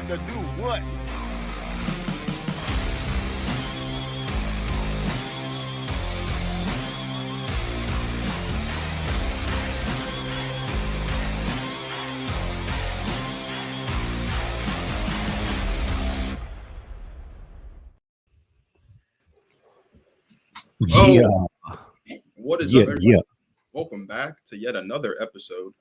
got to do what? Yeah. What is Yeah, up, everybody? yeah. Welcome back to yet another episode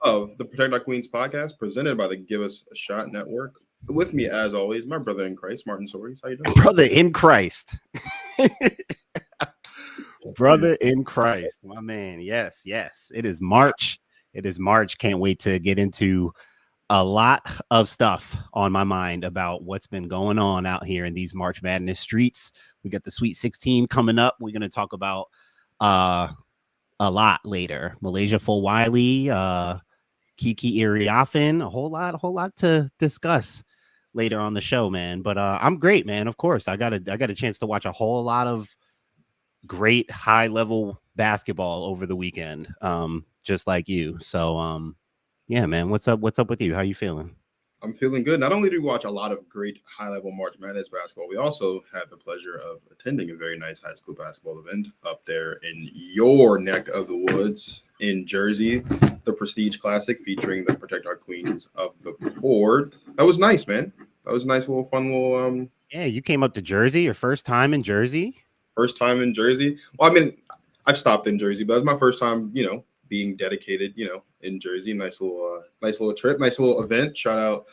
of the Protect Our Queens podcast presented by the Give Us a Shot Network. With me, as always, my brother in Christ, Martin Soares. How you doing? Brother in Christ. Brother in Christ, my man. Yes, yes. It is March. It is March. Can't wait to get into a lot of stuff on my mind about what's been going on out here in these March Madness streets. We got the Sweet 16 coming up. We're going to talk about a lot later. Malaysia Full Wiley, Kiki Iriafen, a whole lot to discuss later on the show, man. But I'm great, man. Of course, I got a chance to watch a whole lot of great high level basketball over the weekend, just like you. So yeah, man, what's up with you? How you feeling? I'm feeling good. Not only do we watch a lot of great high-level March Madness basketball, we also had the pleasure of attending a very nice high school basketball event up there in your neck of the woods in Jersey, the Prestige Classic featuring the Protect Our Queens of the Court. That was nice, man. That was a nice little fun little Yeah, you came up to Jersey, your first time in Jersey? First time in Jersey. Well, I mean, I've stopped in Jersey, but it was my first time, being dedicated, in Jersey. Nice little trip, nice little event. Shout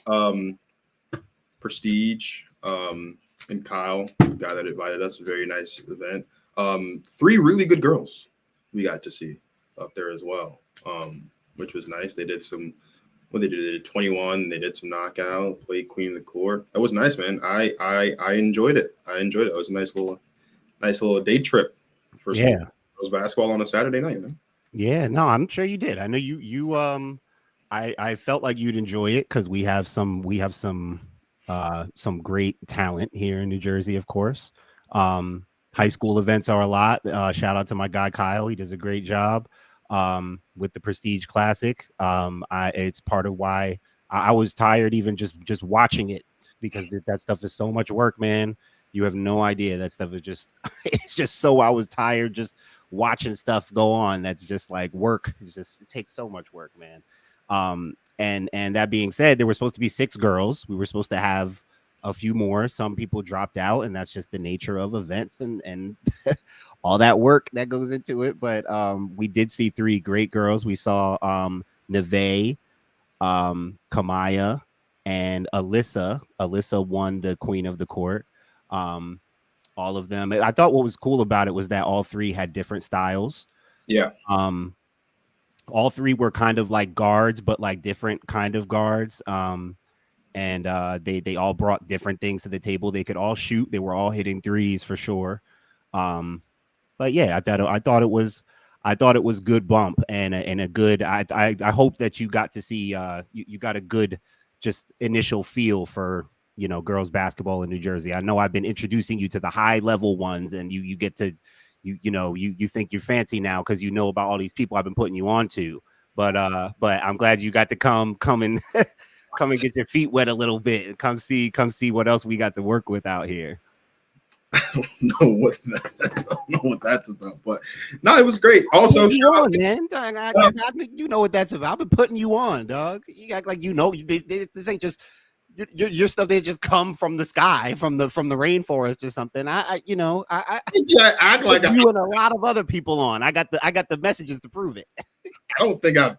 out Prestige and Kyle, the guy that invited us. A very nice event. 3 really good girls we got to see up there as well, which was nice. They did some, they did 21. They did some knockout, played Queen of the Court. That was nice, man. I enjoyed it. It was a nice little day trip for some girls basketball on a Saturday night, man. Yeah, no, I'm sure you did. I know you I felt like you'd enjoy it because we have some great talent here in New Jersey, of course. High school events are a lot. Shout out to my guy Kyle. He does a great job with the Prestige Classic. It's part of why I was tired even just watching it, because that stuff is so much work, man. You have no idea. That stuff is just it's just so I was tired just watching stuff go on. That's just like work. It takes so much work, man. And that being said, there were supposed to be 6 girls. We were supposed to have a few more. Some people dropped out, and that's just the nature of events and all that work that goes into it. But we did see 3 great girls. We saw Neve, Kamaya, and Alyssa. Alyssa won the Queen of the Court. All of them. I thought what was cool about it was that all 3 had different styles. Yeah. All 3 were kind of like guards, but like different kind of guards. And they all brought different things to the table. They could all shoot. They were all hitting threes for sure. But yeah, I thought it was good bump and a good. I hope that you got to see. You got a good just initial feel for girls basketball in New Jersey. I know I've been introducing you to the high level ones, and you get to you think you're fancy now because you know about all these people I've been putting you on to. But I'm glad you got to come and come and get your feet wet a little bit and come see what else we got to work with out here. I don't know what that's about, but no, it was great. Also, man, you know what that's about. I've been putting you on, dog. You act like this ain't just your stuff. They just come from the sky, from the rainforest or something. I act like you and a lot of other people on. I got the messages to prove it. I don't think I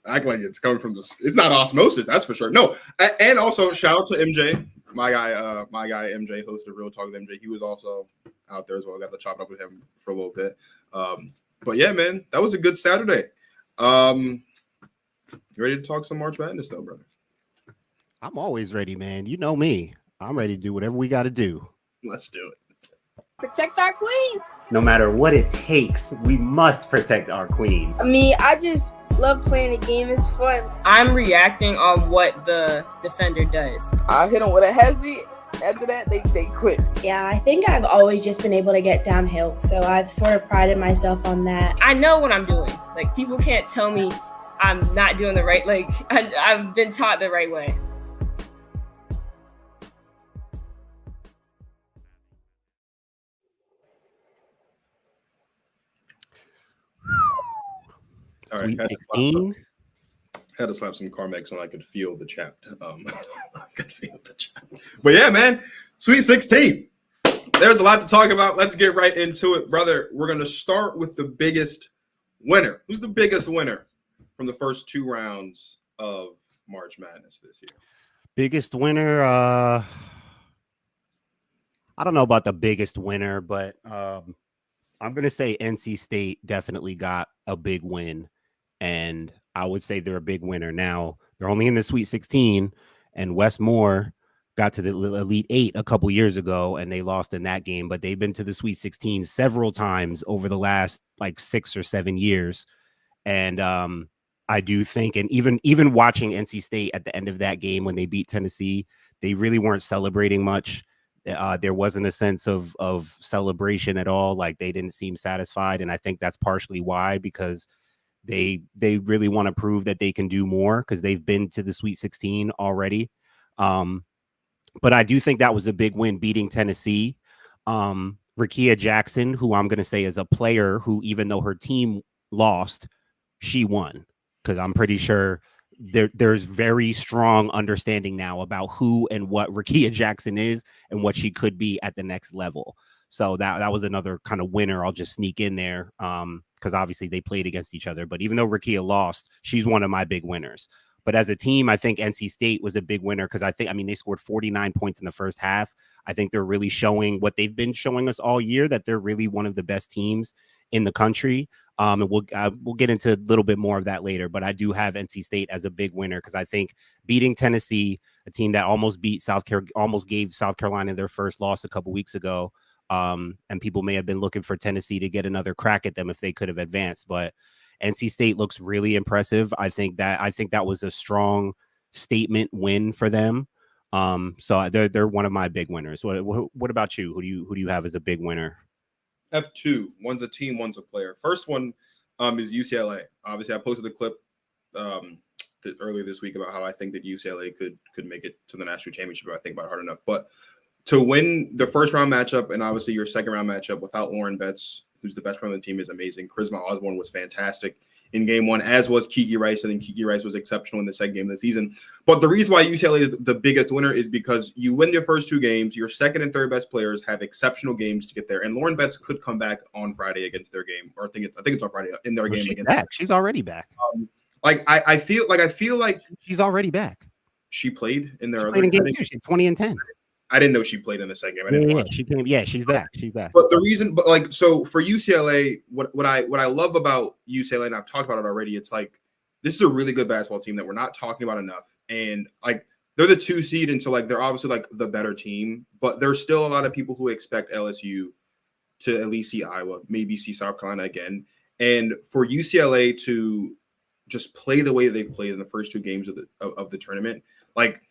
act like it's coming from this. It's not osmosis, that's for sure. No, and also shout out to MJ, my guy MJ, host of Real Talk with MJ. He was also out there as well. I got to chop up with him for a little bit. But yeah, man, that was a good Saturday. You ready to talk some March Madness though, brother? I'm always ready, man. You know me. I'm ready to do whatever we got to do. Let's do it. Protect our queens. No matter what it takes, we must protect our queen. I mean, I just love playing the game. It's fun. I'm reacting on what the defender does. I hit them with a hezzy. After that, they quit. Yeah, I think I've always just been able to get downhill, so I've sort of prided myself on that. I know what I'm doing. Like, people can't tell me I'm not doing the right, like I've been taught the right way. All right, Sweet 16. had to slap some Carmex when I could feel the chat. I could feel the chat. But yeah, man, Sweet 16. There's a lot to talk about. Let's get right into it, brother. We're going to start with the biggest winner. Who's the biggest winner from the first 2 rounds of March Madness this year? Biggest winner, I don't know about the biggest winner, but I'm going to say NC State definitely got a big win, and I would say they're a big winner. Now, they're only in the Sweet 16, and Wes Moore got to the Elite 8 a couple years ago, and they lost in that game, but they've been to the Sweet 16 several times over the last like 6 or 7 years. And I do think, and even watching NC State at the end of that game when they beat Tennessee, they really weren't celebrating much. There wasn't a sense of celebration at all. Like, they didn't seem satisfied, and I think that's partially why, because they really want to prove that they can do more because they've been to the Sweet 16 already. But I do think that was a big win, beating Tennessee. Rickea Jackson, who I'm going to say is a player who, even though her team lost, she won, because I'm pretty sure there's very strong understanding now about who and what Rickea Jackson is and what she could be at the next level. So that was another kind of winner I'll just sneak in there, because obviously they played against each other. But even though Rickea lost, she's one of my big winners. But as a team, I think NC State was a big winner because they scored 49 points in the first half. I think they're really showing what they've been showing us all year, that they're really one of the best teams in the country. And we'll get into a little bit more of that later. But I do have NC State as a big winner because I think beating Tennessee, a team that almost gave South Carolina their first loss a couple weeks ago, and people may have been looking for Tennessee to get another crack at them if they could have advanced, but NC State looks really impressive. I think that was a strong statement win for them. So they're one of my big winners. What about you? Who do you have as a big winner? F2. One's a team, one's a player. First one is UCLA. Obviously, I posted a clip earlier this week about how I think that UCLA could make it to the national championship if I think about it hard enough. But to win the first round matchup and obviously your second round matchup without Lauren Betts, who's the best player on the team, is amazing. Charisma Osborne was fantastic in game one, as was Kiki Rice. I think Kiki Rice was exceptional in the second game of the season. But the reason why UCLA is the biggest winner is because you win your first 2 games. Your second and third best players have exceptional games to get there. And Lauren Betts could come back on Friday against their game, or I think it's on Friday in their game. She's back. She's already back. I feel like she's already back. She played in their other game too. She's 20 and 10. I didn't know she played in the second game. I didn't watch. She's back. She's back. But the reason, so for UCLA, what I love about UCLA, and I've talked about it already, it's like this is a really good basketball team that we're not talking about enough. And like they're the 2 seed, and so like they're obviously like the better team, but there's still a lot of people who expect LSU to at least see Iowa, maybe see South Carolina again. And for UCLA to just play the way they've played in the first 2 games of the tournament, like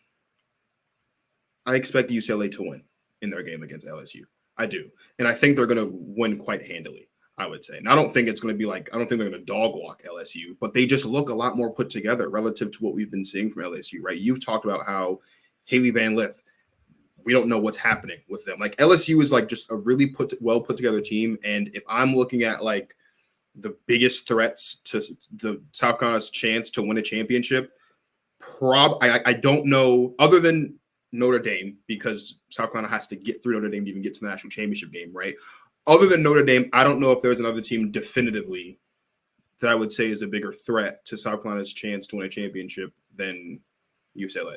I expect UCLA to win in their game against LSU. I do. And I think they're going to win quite handily, I would say. And I don't think it's going to be I don't think they're going to dog walk LSU, but they just look a lot more put together relative to what we've been seeing from LSU, right? You've talked about how Haley Van Lith, we don't know what's happening with them. Like LSU is like just a really well put together team. And if I'm looking at like the biggest threats to the South Carolina's chance to win a championship, I don't know, other than Notre Dame, because South Carolina has to get through Notre Dame to even get to the national championship game, right? Other than Notre Dame, I don't know if there's another team definitively that I would say is a bigger threat to South Carolina's chance to win a championship than UCLA.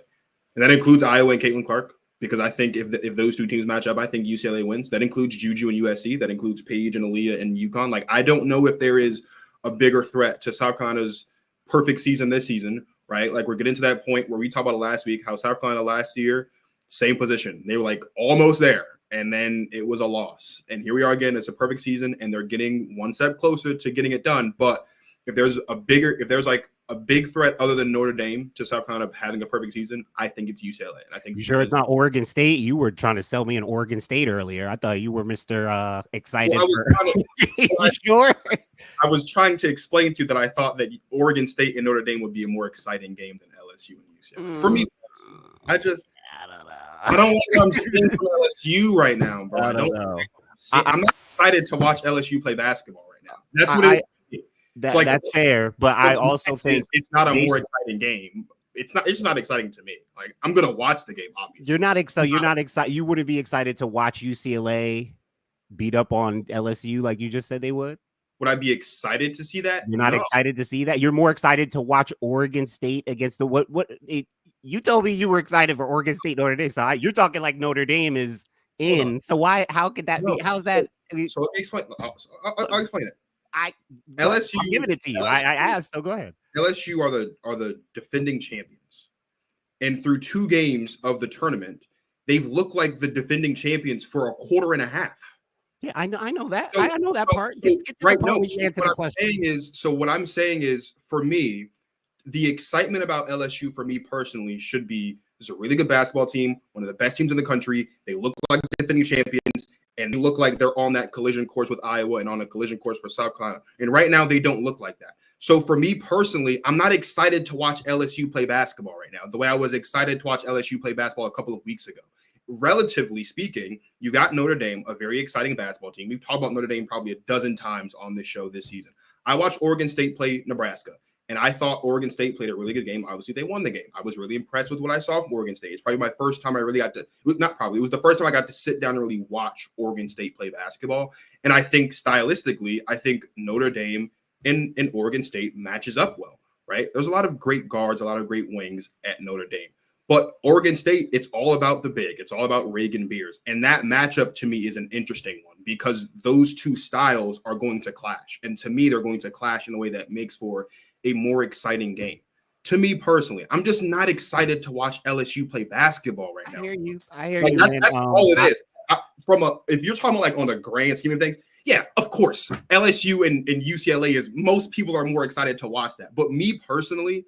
And that includes Iowa and Caitlin Clark, because I think if those 2 teams match up, I think UCLA wins. That includes Juju and USC. That includes Paige and Aaliyah and UConn. Like, I don't know if there is a bigger threat to South Carolina's perfect season this season, right? Like, we're getting to that point where we talked about it last week, how South Carolina last year, same position. They were like almost there, and then it was a loss. And here we are again. It's a perfect season, and they're getting one step closer to getting it done. But if there's like a big threat other than Notre Dame to South Carolina having a perfect season, I think it's UCLA. And I think you sure it's not Oregon State? You were trying to sell me an Oregon State earlier. I thought you were Mr. Excited. Well, You sure? I was trying to explain to you that I thought that Oregon State and Notre Dame would be a more exciting game than LSU and UCLA. For me, I don't know. I don't like what I'm seeing from LSU right now, bro. I don't know. I'm not excited to watch LSU play basketball right now. That's what it is. That's fair, but I also think it's not a more exciting game. It's just not exciting to me. Like, I'm gonna watch the game, obviously. You're not excited. You wouldn't be excited to watch UCLA beat up on LSU like you just said they would? Would I be excited to see that? You're not excited to see that? You're more excited to watch Oregon State against the you told me you were excited for Oregon State Notre Dame. So you're talking like Notre Dame is in. So how could that be? How's that? So let me explain. I'll explain it. LSU. I'm giving it to you. I asked. So go ahead. LSU are the defending champions, and through 2 games of the tournament, they've looked like the defending champions for a quarter and a half. Yeah, I know that. I know that part. Right. No. What I'm saying is, for me, the excitement about LSU for me personally should be this is a really good basketball team, one of the best teams in the country. They look like defending champions, and they look like they're on that collision course with Iowa and on a collision course for South Carolina. And right now, they don't look like that. So for me personally, I'm not excited to watch LSU play basketball right now the way I was excited to watch LSU play basketball a couple of weeks ago. Relatively speaking, you got Notre Dame, a very exciting basketball team. We've talked about Notre Dame probably a dozen times on this show this season. I watched Oregon State play Nebraska, and I thought Oregon State played a really good game. Obviously, they won the game. I was really impressed with what I saw from Oregon State. It's probably my first time I really got to, it was the first time I got to sit down and really watch Oregon State play basketball. And I think stylistically, Notre Dame and Oregon State matches up well, right? There's a lot of great guards, a lot of great wings at Notre Dame. But Oregon State, it's all about the big. It's all about Reagan Beers. And that matchup to me is an interesting one because those 2 styles are going to clash. And to me, they're going to clash in a way that makes for a more exciting game. To me personally, I'm just not excited to watch LSU play basketball right now. I hear you. That's all it is. If you're talking like on the grand scheme of things, yeah, of course, LSU and UCLA is most people are more excited to watch that. But me personally,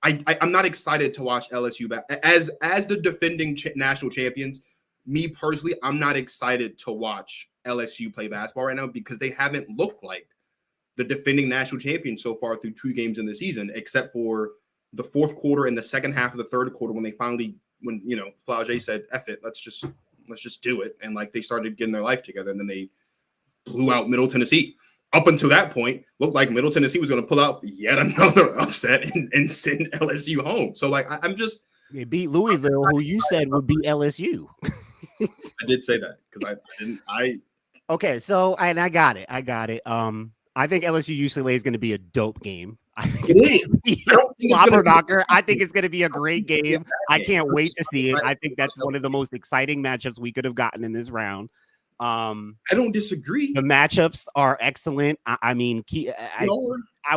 I'm not excited to watch LSU back as the defending national champions. Me personally, I'm not excited to watch LSU play basketball right now because they haven't looked like the defending national champions so far through 2 games in the season, except for the 4th quarter and the second half of the 3rd quarter when Flau'jae said, "F it, let's just do it," and like they started getting their life together, and then they blew out Middle Tennessee. Up until that point, looked like Middle Tennessee was going to pull out yet another upset and send LSU home. So, like, I'm just they beat Louisville, who you said would beat LSU. I did say that because I didn't. Okay, so and I got it. I think LSU UCLA is going to be a dope game. I think it's going to be a great game. I can't wait to see it. I think that's one of the most exciting matchups we could have gotten in this round. I don't disagree. The matchups are excellent. I mean,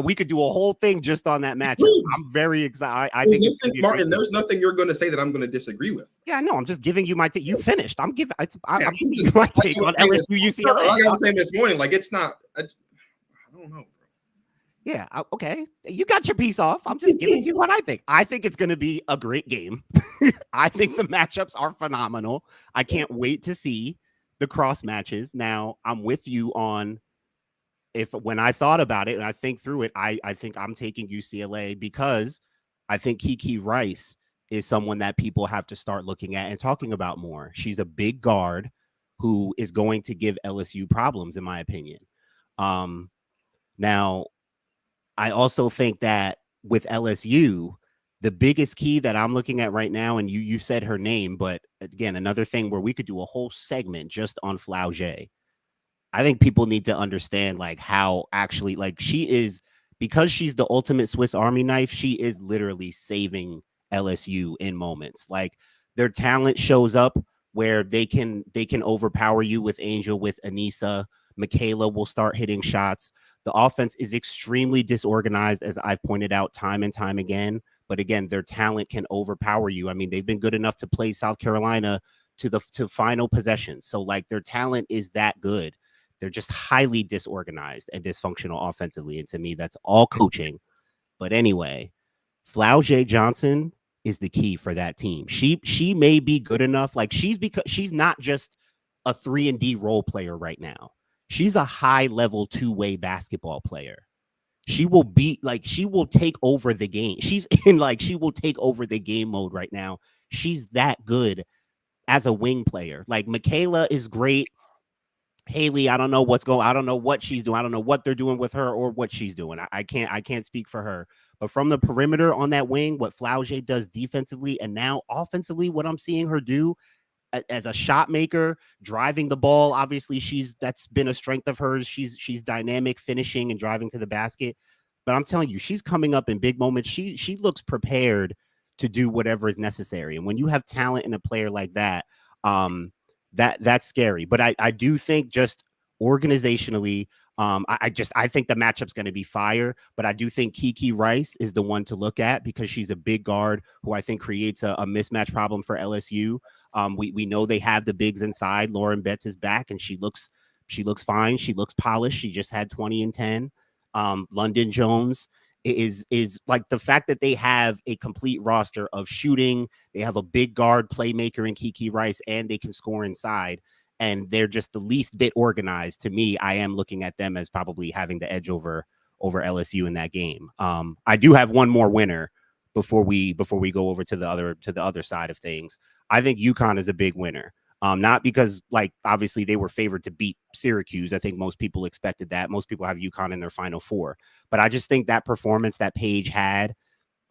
we could do a whole thing just on that matchup. I'm very excited. I think Martin, there's nothing you're going to say that I'm going to disagree with. Yeah, no, I'm just giving you my take. You finished. I'm giving you my take on LSU UCLA. Like I was saying this morning, like it's not. I don't know, bro. Yeah, okay. You got your piece off. I'm just giving you what I think. I think it's going to be a great game. I think the matchups are phenomenal. I can't wait to see the cross matches. Now, I'm with you on when I thought about it and I think through it, I think I'm taking UCLA because I think Kiki Rice is someone that people have to start looking at and talking about more. She's a big guard who is going to give LSU problems, in my opinion. Now, I also think that with LSU, the biggest key that I'm looking at right now, and you said her name, but again, another thing where we could do a whole segment just on Flau'jae. I think people need to understand like how actually like she is, because she's the ultimate Swiss Army knife. She is literally saving LSU in moments. Like their talent shows up where they can overpower you with Angel, with Anissa. Michaela will start hitting shots. The offense is extremely disorganized, as I've pointed out time and time again. But again, their talent can overpower you. I mean, they've been good enough to play South Carolina to final possessions. So like their talent is that good. They're just highly disorganized and dysfunctional offensively. And to me, that's all coaching. But anyway, Flau'jae Johnson is the key for that team. She may be good enough. Like she's not just a 3-and-D role player right now. She's a high level two-way basketball player. She will take over the game. She will take over the game mode right now. She's that good as a wing player. Like Michaela is great. Haley, I don't know what she's doing. I don't know what they're doing with her or what she's doing. I can't speak for her. But from the perimeter on that wing, what Flau'jae does defensively and now offensively, what I'm seeing her do as a shot maker, driving the ball, obviously that's been a strength of hers. She's dynamic, finishing and driving to the basket. But I'm telling you, she's coming up in big moments. She looks prepared to do whatever is necessary. And when you have talent in a player like that, that's scary. But I do think just organizationally, I think the matchup's going to be fire. But I do think Kiki Rice is the one to look at because she's a big guard who I think creates a mismatch problem for LSU. We know they have the bigs inside. Lauren Betts is back and she looks fine. She looks polished. She just had 20 and 10. London Jones is like the fact that they have a complete roster of shooting. They have a big guard playmaker in Kiki Rice and they can score inside. And they're just the least bit organized. To me, I am looking at them as probably having the edge over LSU in that game. I do have one more winner before we go over to the other side of things. I think UConn is a big winner. Not because like obviously they were favored to beat Syracuse. I think most people expected that. Most people have UConn in their Final Four. But I just think that performance that Paige had,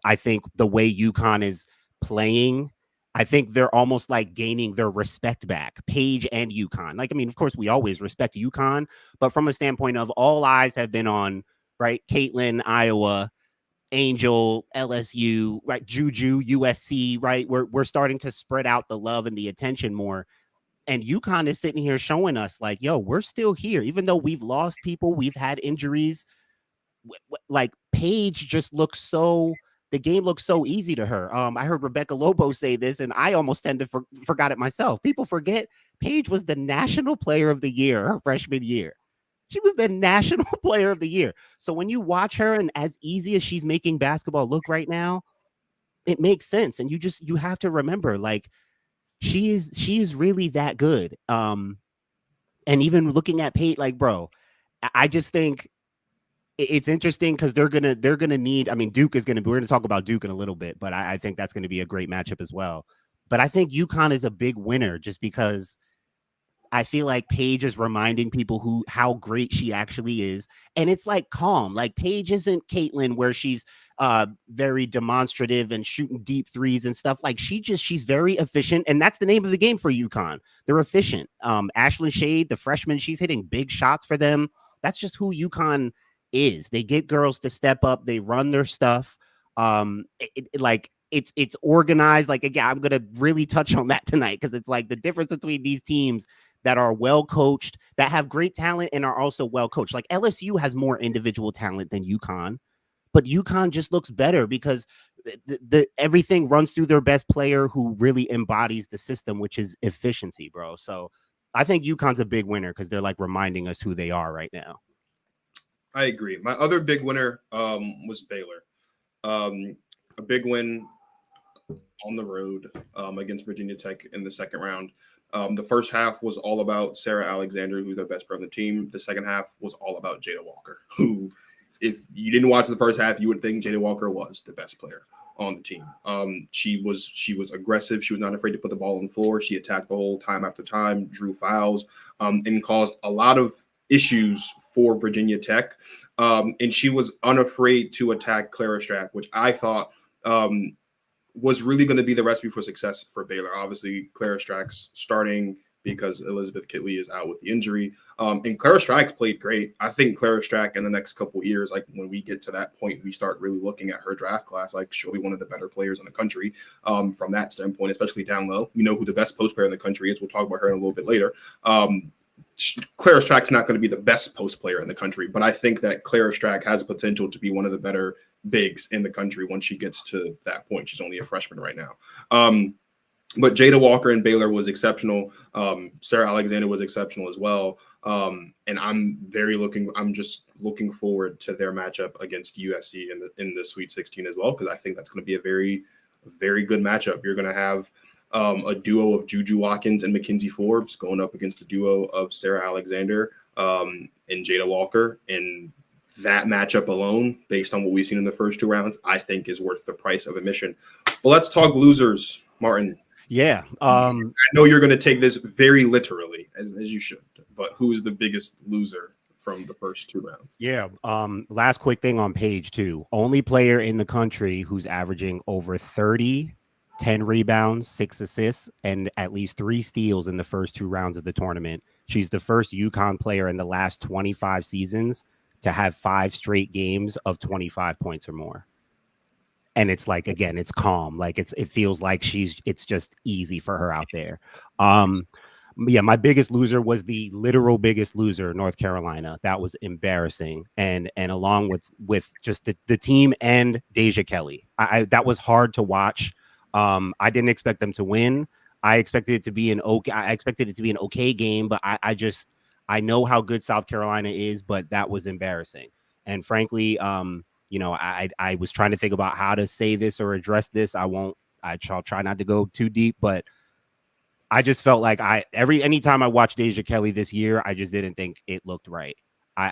I think the way UConn is playing, I think they're almost like gaining their respect back, Paige and UConn. Like, I mean, of course, we always respect UConn, but from a standpoint of all eyes have been on, right, Caitlin, Iowa, Angel, LSU, right, Juju, USC, right? We're starting to spread out the love and the attention more. And UConn is sitting here showing us like, yo, we're still here. Even though we've lost people, we've had injuries. Like Paige just looks the game looks so easy to her. I heard Rebecca Lobo say this, and I almost tend to forgot it myself. People forget Paige was the National Player of the Year her freshman year. She was the National Player of the Year. So when you watch her and as easy as she's making basketball look right now, it makes sense. And you have to remember, like, she is really that good. And even looking at Paige, like, bro, I just think it's interesting because they're gonna need. I mean, Duke is gonna. We're gonna talk about Duke in a little bit, but I think that's gonna be a great matchup as well. But I think UConn is a big winner just because I feel like Paige is reminding people how great she actually is, and it's like calm. Like Paige isn't Caitlin where she's very demonstrative and shooting deep threes and stuff. Like she's very efficient, and that's the name of the game for UConn. They're efficient. Ashlyn Shade, the freshman, she's hitting big shots for them. That's just who UConn is. They get girls to step up. They run their stuff. It's organized. Like, again, I'm gonna really touch on that tonight because it's like the difference between these teams that are well coached, that have great talent, and are also well coached. Like LSU has more individual talent than UConn, but UConn just looks better because the everything runs through their best player who really embodies the system, which is efficiency, bro. So I think UConn's a big winner because they're like reminding us who they are right now. I agree. My other big winner was Baylor. A big win on the road against Virginia Tech in the second round. The first half was all about Sarah Alexander, who's the best player on the team. The second half was all about Jada Walker, who, if you didn't watch the first half, you would think Jada Walker was the best player on the team. She was aggressive. She was not afraid to put the ball on the floor. She attacked the whole time after time, drew fouls, and caused a lot of issues for Virginia Tech. And she was unafraid to attack Clara Strack, which I thought was really going to be the recipe for success for Baylor. Obviously, Clara Strack's starting because Elizabeth Kitley is out with the injury. And Clara Strack played great. I think Clara Strack in the next couple of years, like when we get to that point, we start really looking at her draft class, like she'll be one of the better players in the country from that standpoint, especially down low. We know who the best post player in the country is. We'll talk about her in a little bit later. Clara Strack's not going to be the best post player in the country, but I think that Clara Strack has potential to be one of the better bigs in the country once she gets to that point. She's only a freshman right now. But Jada Walker and Baylor was exceptional. Sarah Alexander was exceptional as well. And I'm just looking forward to their matchup against USC in the Sweet 16 as well, because I think that's going to be a very, very good matchup. You're going to have a duo of Juju Watkins and Mackenzie Forbes going up against the duo of Sarah Alexander and Jada Walker. And that matchup alone, based on what we've seen in the first 2 rounds, I think is worth the price of admission. But let's talk losers, Martin. Yeah. I know you're going to take this very literally, as you should. But who's the biggest loser from the first 2 rounds? Yeah. Last quick thing on page 2. Only player in the country who's averaging over 30, 10 rebounds, 6 assists, and at least 3 steals in the first 2 rounds of the tournament. She's the first UConn player in the last 25 seasons to have 5 straight games of 25 points or more. And it's like, again, it's calm. Like it feels like it's just easy for her out there. Yeah, my biggest loser was the literal biggest loser, North Carolina. That was embarrassing. And along with just the team and Deja Kelly, that was hard to watch. I didn't expect them to win. I expected it to be an okay game, but I know how good South Carolina is, but that was embarrassing. And frankly, I was trying to think about how to say this or address this. I'll try not to go too deep, but I just felt like anytime I watched Deja Kelly this year, I just didn't think it looked right.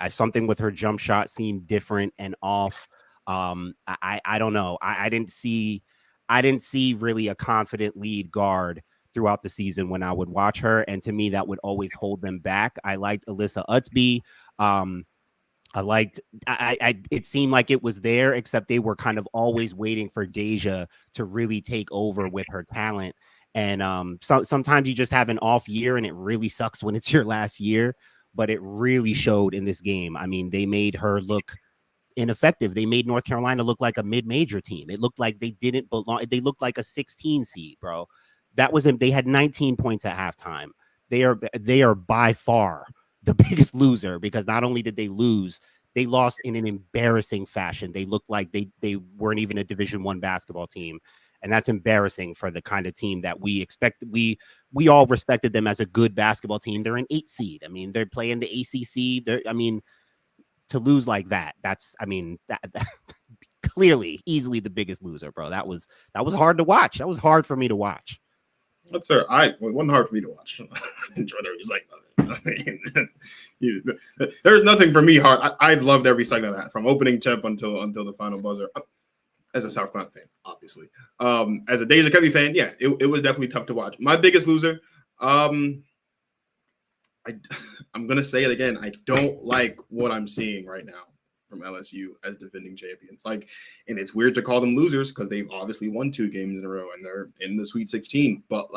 Something with her jump shot seemed different and off. I don't know. I didn't see really a confident lead guard throughout the season when I would watch her. And to me, that would always hold them back. I liked Alyssa Utsby. It seemed like it was there, except they were kind of always waiting for Deja to really take over with her talent. And sometimes you just have an off year and it really sucks when it's your last year, but it really showed in this game. I mean, they made her look ineffective. They made North Carolina look like a mid-major team. It looked like they didn't belong. They looked like a 16 seed, bro. They had 19 points at halftime. They are by far the biggest loser, because not only did they lose, they lost in an embarrassing fashion. They looked like they weren't even a Division I basketball team. And that's embarrassing for the kind of team that we expect. We all respected them as a good basketball team. They're an 8 seed. I mean, they're playing the ACC. To lose like that, clearly, easily the biggest loser, bro. That was hard to watch. That was hard for me to watch. That's her. It wasn't hard for me to watch. Enjoyed every second of it. I mean, there's nothing for me hard. I loved every second of that, from opening tip until the final buzzer. As a South Carolina fan, obviously. As a Deja Kelly fan, yeah, it was definitely tough to watch. My biggest loser, I'm gonna say it again. I don't like what I'm seeing right now from LSU as defending champions. And it's weird to call them losers because they've obviously won 2 games in a row and they're in the Sweet 16. But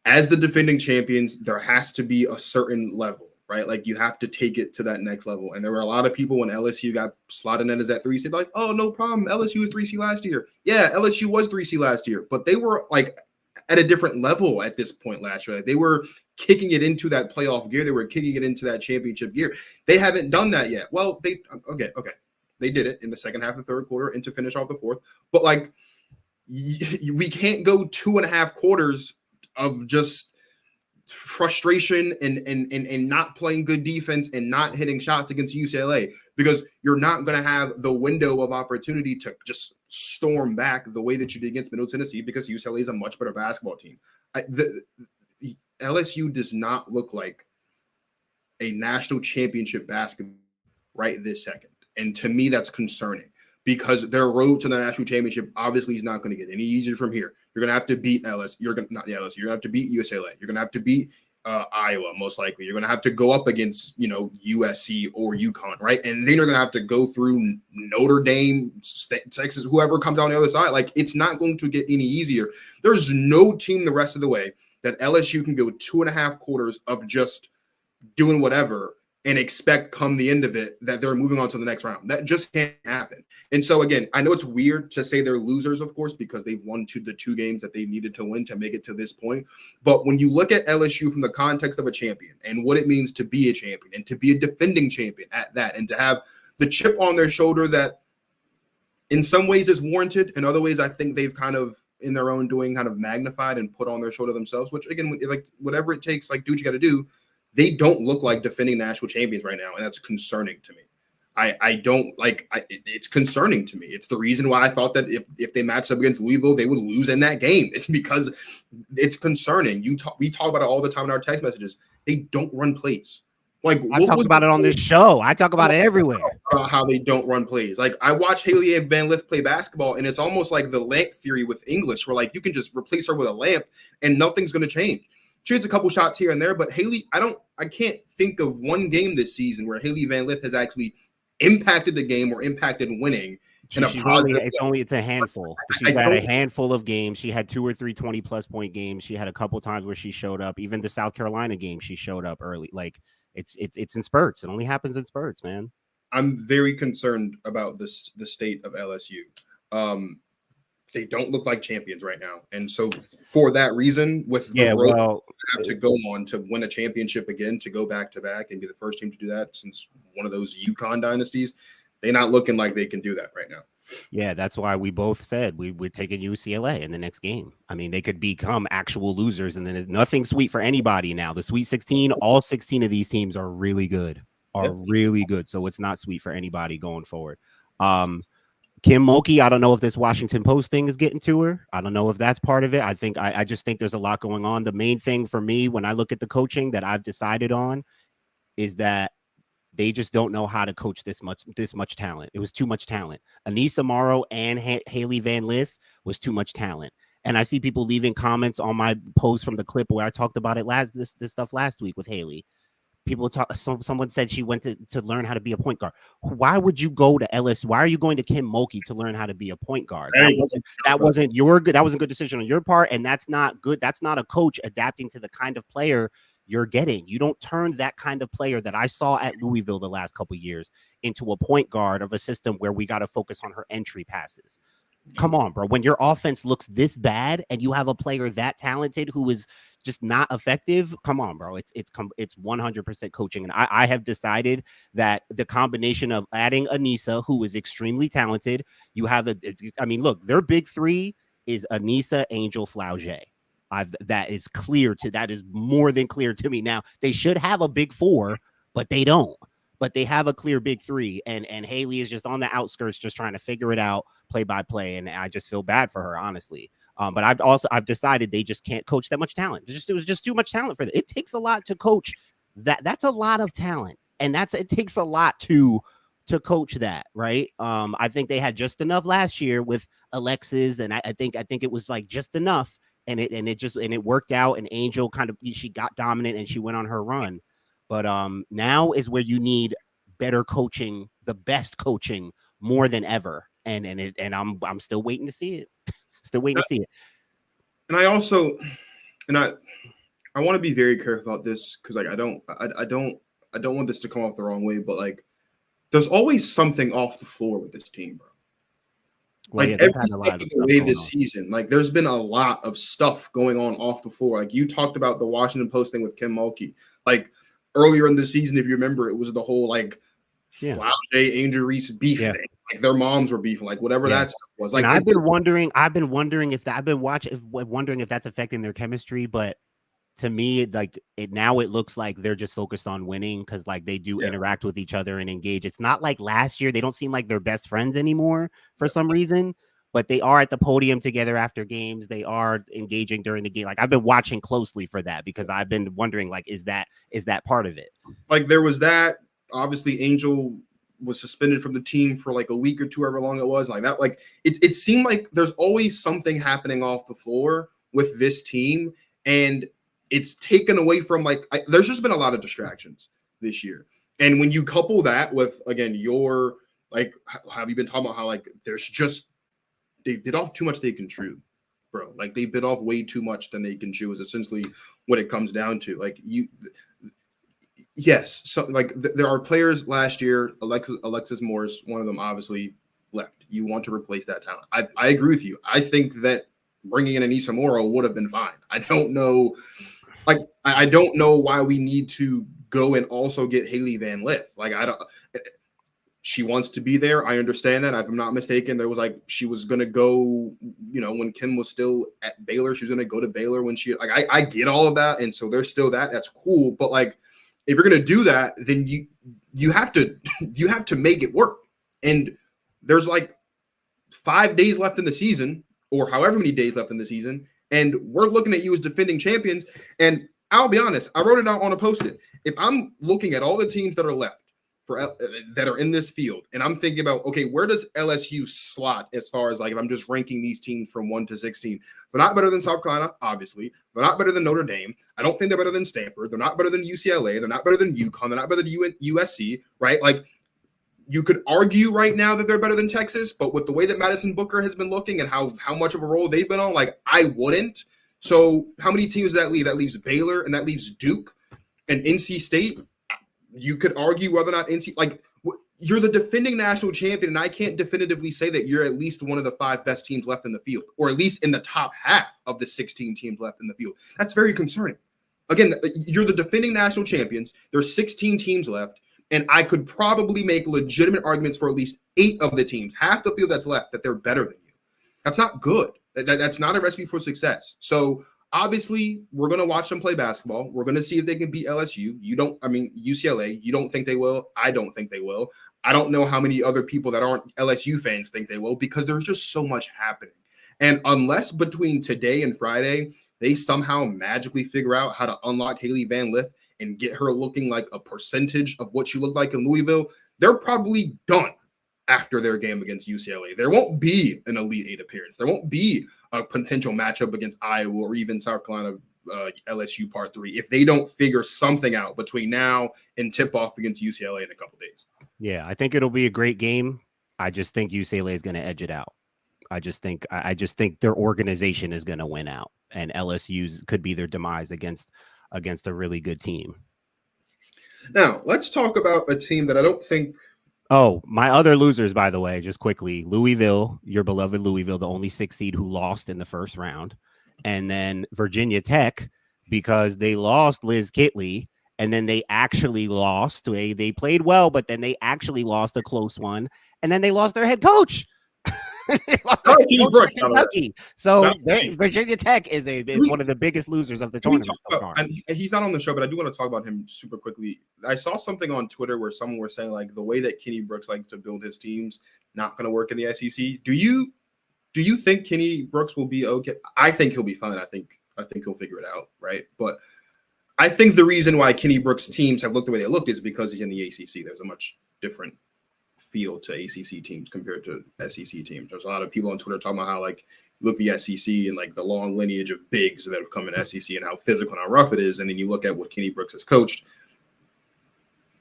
as the defending champions, there has to be a certain level, right? You have to take it to that next level. And there were a lot of people when LSU got slotted in as that 3 seed, like, oh, no problem. LSU was 3 seed last year. Yeah, LSU was 3 seed last year, but they were at a different level at this point last year. They were kicking it into that playoff gear. They were kicking it into that championship gear. They haven't done that yet. Well, they did it in the second half of the third quarter and to finish off the fourth. But we can't go 2.5 quarters of just frustration and not playing good defense and not hitting shots against UCLA, because you're not going to have the window of opportunity to just storm back the way that you did against Middle Tennessee, because UCLA is a much better basketball team. LSU does not look like a national championship basketball right this second. And to me, that's concerning, because their road to the national championship obviously is not going to get any easier from here. You're going to have to beat LSU. You're going to have to beat UCLA. You're going to have to beat Iowa, most likely. You're going to have to go up against, USC or UConn, right? And then you're going to have to go through Notre Dame, Texas, whoever comes out on the other side. It's not going to get any easier. There's no team the rest of the way that LSU can go 2.5 quarters of just doing whatever and expect come the end of it that they're moving on to the next round. That just can't happen. And so, again, I know it's weird to say they're losers, of course, because they've won the 2 games that they needed to win to make it to this point. But when you look at LSU from the context of a champion and what it means to be a champion and to be a defending champion at that, and to have the chip on their shoulder that in some ways is warranted, in other ways I think they've kind of in their own doing kind of magnified and put on their shoulder themselves, which again, like whatever it takes, like do what you got to do. They don't look like defending national champions right now, and that's concerning to me. It's concerning to me. It's the reason why I thought that if they matched up against Louisville, they would lose in that game. It's because it's concerning. We talk about it all the time in our text messages. They don't run plays. Like I talk about it on this show. I talk about it everywhere. About how they don't run plays. Like I watch Haley Van Lith play basketball, and it's almost like the lamp theory with English, where like you can just replace her with a lamp and nothing's going to change. She hits a couple shots here and there, but Haley, I can't think of one game this season where Haley Van Lith has actually impacted the game or impacted winning. It's a handful. She's had a handful of games. She had 2 or 3 20-plus point games. She had a couple times where she showed up. Even the South Carolina game, she showed up early. Like it's in spurts. It only happens in spurts, man. I'm very concerned about the state of LSU. They don't look like champions right now, and so for that reason, with the road have to go on to win a championship again, to go back to back and be the first team to do that since one of those UConn dynasties, they're not looking like they can do that right now. Yeah, that's why we both said we're taking UCLA in the next game. I mean, they could become actual losers, and then there's nothing sweet for anybody now. The Sweet 16, all 16 of these teams are really good, really good. So it's not sweet for anybody going forward. Kim Mulkey, I don't know if this Washington Post thing is getting to her. I don't know if that's part of it. I just think there's a lot going on. The main thing for me when I look at the coaching that I've decided on is that they just don't know how to coach this much talent. It was too much talent. Anissa Morrow and Haley Van Lith was too much talent. And I see people leaving comments on my post from the clip where I talked about it this stuff last week with Haley. Someone said she went to learn how to be a point guard. Why would you go to LSU? Why are you going to Kim Mulkey to learn how to be a point guard? That wasn't a good decision on your part, and that's not good. That's not a coach adapting to the kind of player you're getting. You don't turn that kind of player that I saw at Louisville the last couple of years into a point guard of a system where we got to focus on her entry passes. Come on, bro. When your offense looks this bad and you have a player that talented who is just not effective, come on, bro. It's 100% coaching. And I have decided that the combination of adding Anissa, who is extremely talented, look, their big three is Anissa, Angel, Flauget. That is more than clear to me. Now, they should have a big four, but they don't. But they have a clear big three, and Haley is just on the outskirts, just trying to figure it out play by play. And I just feel bad for her, honestly. But I've decided they just can't coach that much talent. It was just too much talent for them. It takes a lot to coach that. That's a lot of talent, and it takes a lot to coach that, right? I think they had just enough last year with Alexis, and I think it was like just enough, and it worked out. And Angel she got dominant and she went on her run. But now is where you need better coaching, the best coaching more than ever. And I'm still waiting to see it. Still waiting to see it. And I also, I want to be very careful about this because like I don't want this to come off the wrong way, but like there's always something off the floor with this team, bro. Well, like every way this season, like there's been a lot of stuff going on off the floor. Like you talked about the Washington Post thing with Kim Mulkey. Like earlier in the season, if you remember, it was the whole like Flauget, Angel Reese beef thing. Like their moms were beefing, like whatever that stuff was. Like and I've been wondering if that's affecting their chemistry, but to me, like now it looks like they're just focused on winning because like they do interact with each other and engage. It's not like last year. They don't seem like they're best friends anymore for some reason, but they are at the podium together after games. They are engaging during the game. Like I've been watching closely for that because I've been wondering, like, is that part of it? Like there was that. Obviously, Angel was suspended from the team for like a week or two, however long it was. Like that, like it seemed like there's always something happening off the floor with this team, and it's taken away from there's just been a lot of distractions this year. And when you couple that with, again, your like, have you been talking about how like there's just they bit off too much they can chew, bro. Like they bit off way too much than they can chew is essentially what it comes down to. Like yes, so like there are players last year. Alexis Morris, one of them, obviously left. You want to replace that talent. I agree with you. I think that bringing in Anissa Morrow would have been fine. I don't know why we need to go and also get Haley Van Lith. Like she wants to be there. I understand that. If I'm not mistaken, there was like she was gonna go, when Kim was still at Baylor, she was gonna go to Baylor when she I get all of that, and so there's still that. That's cool, but like if you're gonna do that, then you have to you have to make it work. And there's like 5 days left in the season, or however many days left in the season, and we're looking at you as defending champions. And I'll be honest, I wrote it out on a post-it. If I'm looking at all the teams that are left that are in this field, and I'm thinking about, okay, where does LSU slot as far as like if I'm just ranking these teams from 1 to 16? They're not better than South Carolina, obviously. They're not better than Notre Dame. I don't think they're better than Stanford. They're not better than UCLA. They're not better than UConn. They're not better than USC, right? Like you could argue right now that they're better than Texas, but with the way that Madison Booker has been looking and how much of a role they've been on, like I wouldn't. So how many teams does that leave? That leaves Baylor and that leaves Duke and NC State. You could argue whether or not you're the defending national champion, and I can't definitively say that you're at least one of the 5 best teams left in the field, or at least in the top half of the 16 teams left in the field. That's very concerning. Again, you're the defending national champions. There's 16 teams left, and I could probably make legitimate arguments for at least 8 of the teams, half the field that's left, that they're better than you. That's not good. That's not a recipe for success. So obviously, we're going to watch them play basketball. We're going to see if they can beat LSU. UCLA, you don't think they will. I don't think they will. I don't know how many other people that aren't LSU fans think they will, because there's just so much happening. And unless between today and Friday, they somehow magically figure out how to unlock Haley Van Lith and get her looking like a percentage of what she looked like in Louisville, they're probably done after their game against UCLA. There won't be an Elite 8 appearance. There won't be a potential matchup against Iowa or even South Carolina LSU Part 3 if they don't figure something out between now and tip-off against UCLA in a couple days. Yeah, I think it'll be a great game. I just think UCLA is going to edge it out. I just think their organization is going to win out, and LSU's could be their demise against a really good team. Now, let's talk about a team that I don't think. Oh, my other losers, by the way, just quickly, Louisville, your beloved Louisville, the only 6 seed who lost in the first round. And then Virginia Tech, because they lost Liz Kitley, and then they actually lost. They played well, but then they actually lost a close one. And then they lost their head coach. They lost their head coach to Kentucky. So Virginia Tech is one of the biggest losers of the tournament so far. And he's not on the show, but I do want to talk about him super quickly. I saw something on Twitter where someone was saying like the way that Kenny Brooks likes to build his teams not going to work in the SEC. Do you think Kenny Brooks will be okay? I think he'll be fine. I think he'll figure it out, right? But I think the reason why Kenny Brooks' teams have looked the way they looked is because he's in the ACC. There's a much different feel to ACC teams compared to SEC teams. There's a lot of people on Twitter talking about how like look the SEC and like the long lineage of bigs that have come in SEC and how physical and how rough it is, and then you look at what Kenny Brooks has coached,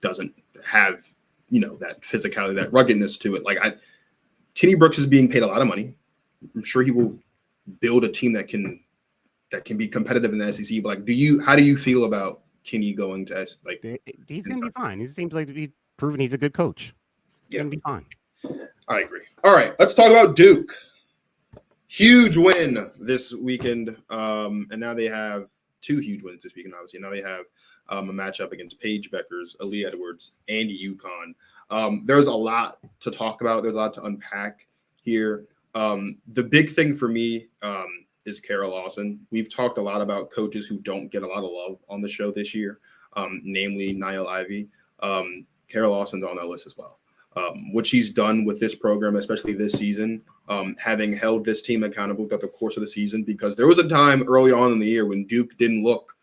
doesn't have that physicality, that ruggedness to it. Kenny Brooks is being paid a lot of money. I'm sure he will build a team that can be competitive in the SEC. But how do you feel about Kenny going to He's going to be fine. He seems like to be proven he's a good coach. Yeah, going to be fine. I agree. All right, let's talk about Duke. Huge win this weekend, and now they have 2 huge wins this weekend. Obviously, now they have a matchup against Paige Beckers, Ali Edwards, and UConn. There's a lot to talk about. There's a lot to unpack here. The big thing for me is Kara Lawson. We've talked a lot about coaches who don't get a lot of love on the show this year, namely Niall Ivey. Kara Lawson's on that list as well. What she's done with this program, especially this season, having held this team accountable throughout the course of the season, because there was a time early on in the year when Duke didn't look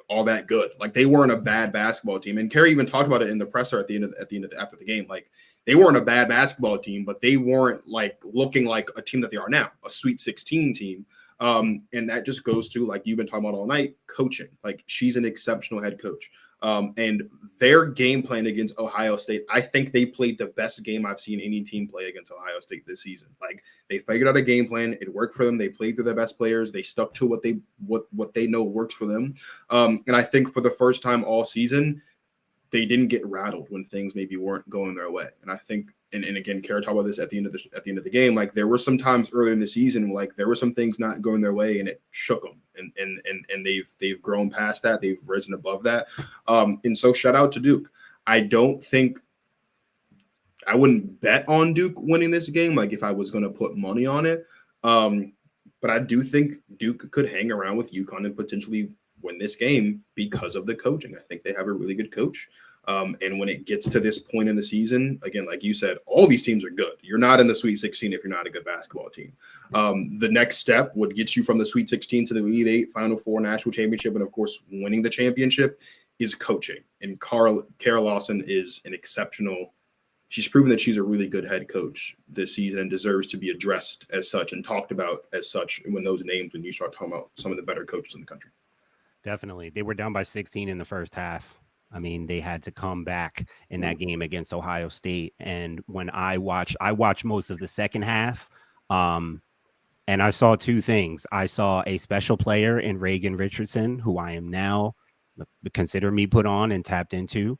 all that good. Like they weren't a bad basketball team. And Kerry even talked about it in the presser after the game. Like they weren't a bad basketball team, but they weren't like looking like a team that they are now, a Sweet 16 team. And that just goes to, like you've been talking about all night, coaching. Like she's an exceptional head coach. And their game plan against Ohio State, I think they played the best game I've seen any team play against Ohio State this season. Like they figured out a game plan. It worked for them. They played through their best players. They stuck to what they know works for them. And I think for the first time all season, they didn't get rattled when things maybe weren't going their way. And I think, and again, Kara talked about this at the end of the game. Like there were some times earlier in the season, like there were some things not going their way, and it shook them. And they've grown past that. They've risen above that. And so shout out to Duke. I don't think I wouldn't bet on Duke winning this game, like if I was going to put money on it. But I do think Duke could hang around with UConn and potentially win this game because of the coaching. I think they have a really good coach. And when it gets to this point in the season, again, like you said, all these teams are good. You're not in the Sweet 16 if you're not a good basketball team. The next step would get you from the Sweet 16 to the Elite Eight, Final Four, National Championship, and of course, winning the championship is coaching. And Kara Lawson is an exceptional. She's proven that she's a really good head coach this season and deserves to be addressed as such and talked about as such when you start talking about some of the better coaches in the country. Definitely. They were down by 16 in the first half. I mean, they had to come back in that game against Ohio State. And when I watched most of the second half, and I saw two things. I saw a special player in Reagan Richardson, who I am now consider me put on and tapped into.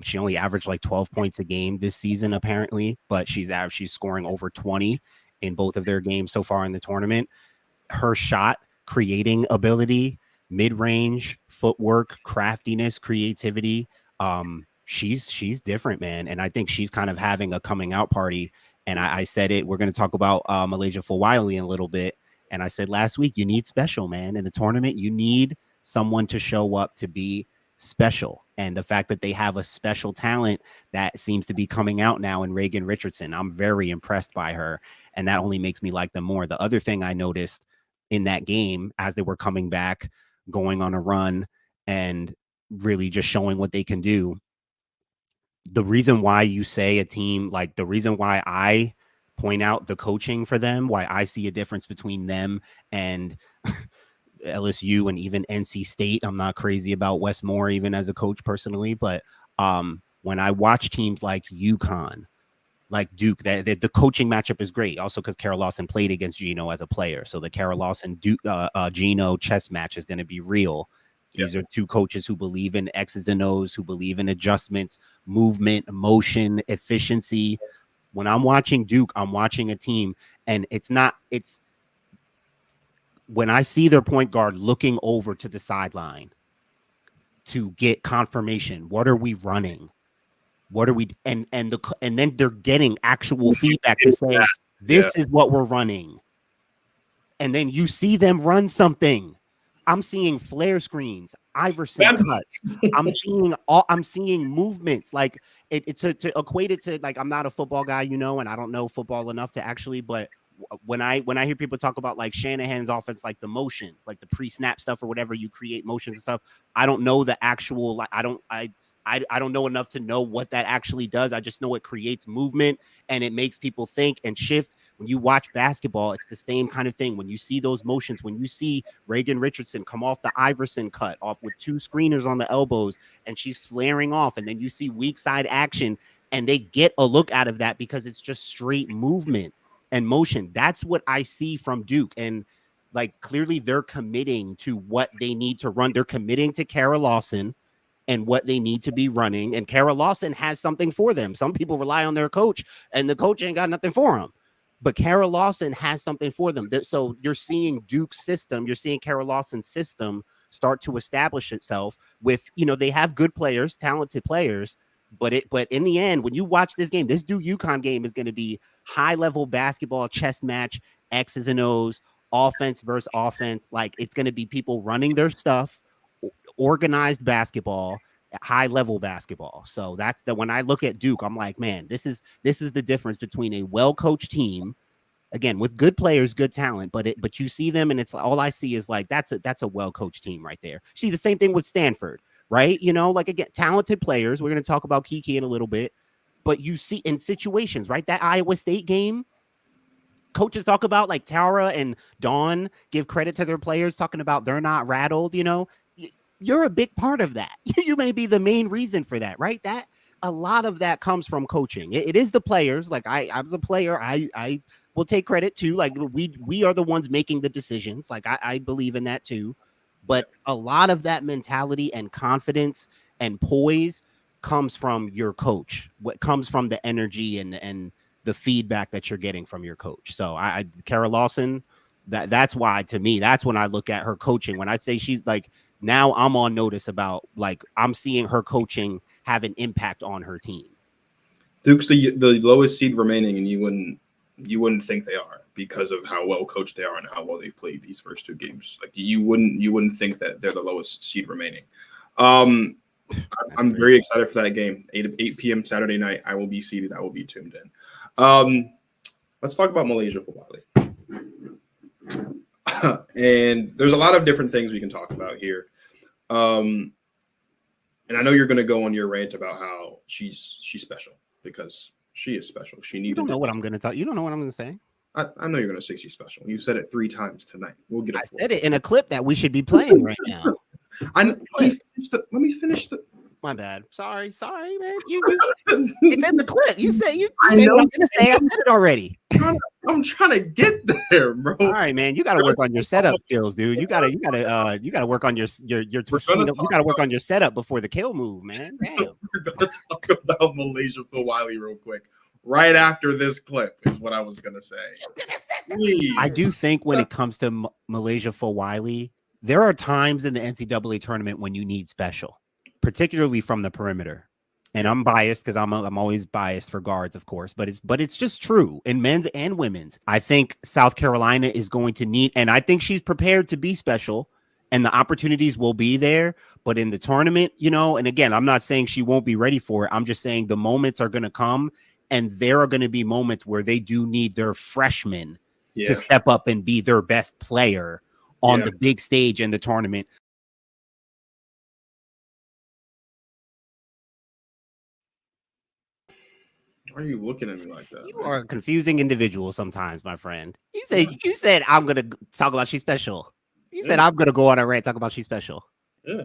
She only averaged like 12 points a game this season, apparently, but she's scoring over 20 in both of their games so far in the tournament. Her shot creating ability, mid-range, footwork, craftiness, creativity. She's different, man. And I think she's kind of having a coming out party. And I said it, we're going to talk about Malaysia Fulwiley in a little bit. And I said last week, you need special, man. In the tournament, you need someone to show up to be special. And the fact that they have a special talent that seems to be coming out now in Reagan Richardson, I'm very impressed by her. And that only makes me like them more. The other thing I noticed in that game as they were coming back, going on a run and really just showing what they can do. The reason why you say a team, like the reason why I point out the coaching for them, why I see a difference between them and LSU and even NC State. I'm not crazy about Wes Moore, even as a coach personally, but when I watch teams like UConn, like Duke, that the coaching matchup is great. Also, because Kara Lawson played against Gino as a player, so the Kara Lawson Duke Gino chess match is going to be real. These are two coaches who believe in X's and O's, who believe in adjustments, movement, motion, efficiency. When I'm watching Duke, I'm watching a team, and it's when I see their point guard looking over to the sideline to get confirmation. What are we running? What are we and then they're getting actual feedback to say this is what we're running. And then you see them run something. I'm seeing flare screens, Iverson cuts. I'm seeing movements. Like it's to equate it to, like, I'm not a football guy, and I don't know football enough to actually, but when I hear people talk about like Shanahan's offense, like the motions, like the pre-snap stuff or whatever, you create motions and stuff. I don't know the actual, like, I don't know enough to know what that actually does. I just know it creates movement and it makes people think and shift. When you watch basketball, it's the same kind of thing. When you see those motions, when you see Reagan Richardson come off the Iverson cut off with two screeners on the elbows and she's flaring off, and then you see weak side action and they get a look out of that because it's just straight movement and motion. That's what I see from Duke. And like, clearly they're committing to what they need to run. They're committing to Kara Lawson and what they need to be running. And Kara Lawson has something for them. Some people rely on their coach and the coach ain't got nothing for them. But Kara Lawson has something for them. So you're seeing Duke's system, you're seeing Kara Lawson's system start to establish itself with, they have good players, talented players, but in the end, when you watch this game, this Duke UConn game is going to be high level basketball, chess match, X's and O's, offense versus offense. Like, it's going to be people running their stuff, organized basketball, high level basketball. So that's when I look at Duke, I'm like, man, this is the difference between a well-coached team, again, with good players, good talent, but you see them and it's all I see is like, that's a well-coached team right there. See the same thing with Stanford, right? Like, again, talented players. We're going to talk about Kiki in a little bit, but you see in situations, right? That Iowa State game, coaches talk about, like, Tara and Dawn give credit to their players, talking about they're not rattled. You're a big part of that. You may be the main reason for that, right? That a lot of that comes from coaching. It is the players. Like, I was a player. I will take credit too. Like, we are the ones making the decisions. Like, I believe in that too. But a lot of that mentality and confidence and poise comes from your coach. What comes from the energy and the feedback that you're getting from your coach. So Kara Lawson, that's why, to me, that's when I look at her coaching. When I say she's like, now I'm on notice about, like, I'm seeing her coaching have an impact on her team. Duke's the lowest seed remaining, and you wouldn't think they are because of how well coached they are and how well they've played these first two games. Like you wouldn't think that they're the lowest seed remaining. I'm very excited for that game. 8 p.m. Saturday night. I will be seated. I will be tuned in. Let's talk about Malaysia for Wiley. And there's a lot of different things we can talk about here. And I know you're going to go on your rant about how she's special because she is special. You don't know what I'm going to talk. You don't know what I'm going to say. I know you're going to say she's special. You said it 3 times tonight. We'll get it. I said it in a clip that we should be playing right now. Let me finish the. My bad. Sorry, man. It's in the clip. You said I know what I'm gonna say. I said it already. I'm trying to get there, bro. All right, man. You got to work on your setup skills, dude. You got to work on your you got to work on your setup before the kill move, man. Damn. We're gonna talk about Malaysia for Wiley real quick. Right after this clip is what I was gonna say. I do think when it comes to Malaysia for Wiley, there are times in the NCAA tournament when you need special, particularly from the perimeter. And I'm biased because I'm always biased for guards, of course, but it's just true in men's and women's. I think South Carolina is going to need, and I think she's prepared to be special, and the opportunities will be there. But in the tournament, and again, I'm not saying she won't be ready for it. I'm just saying the moments are going to come, and there are going to be moments where they do need their freshmen to step up and be their best player on the big stage in the tournament. Why are you looking at me like that? You are a confusing individual sometimes, my friend. You said I'm gonna talk about she's special. You said I'm gonna go on a rant, talk about she's special. Yeah.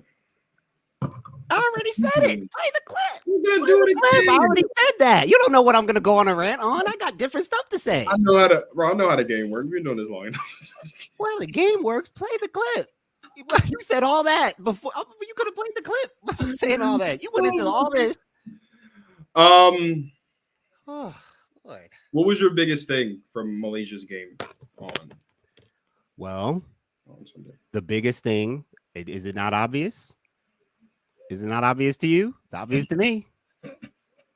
I already said it. Play the clip. You're gonna do it again. I already said that. You don't know what I'm gonna go on a rant on. I got different stuff to say. I know how the game works. We've been doing this long enough. Well, the game works. Play the clip. You said all that before. You could have played the clip. I'm saying all that. You went into all this. Oh, Lord. What was your biggest thing from Malaysia's game on? Well, on Sunday? The biggest thing, is it not obvious? Is it not obvious to you? It's obvious to me.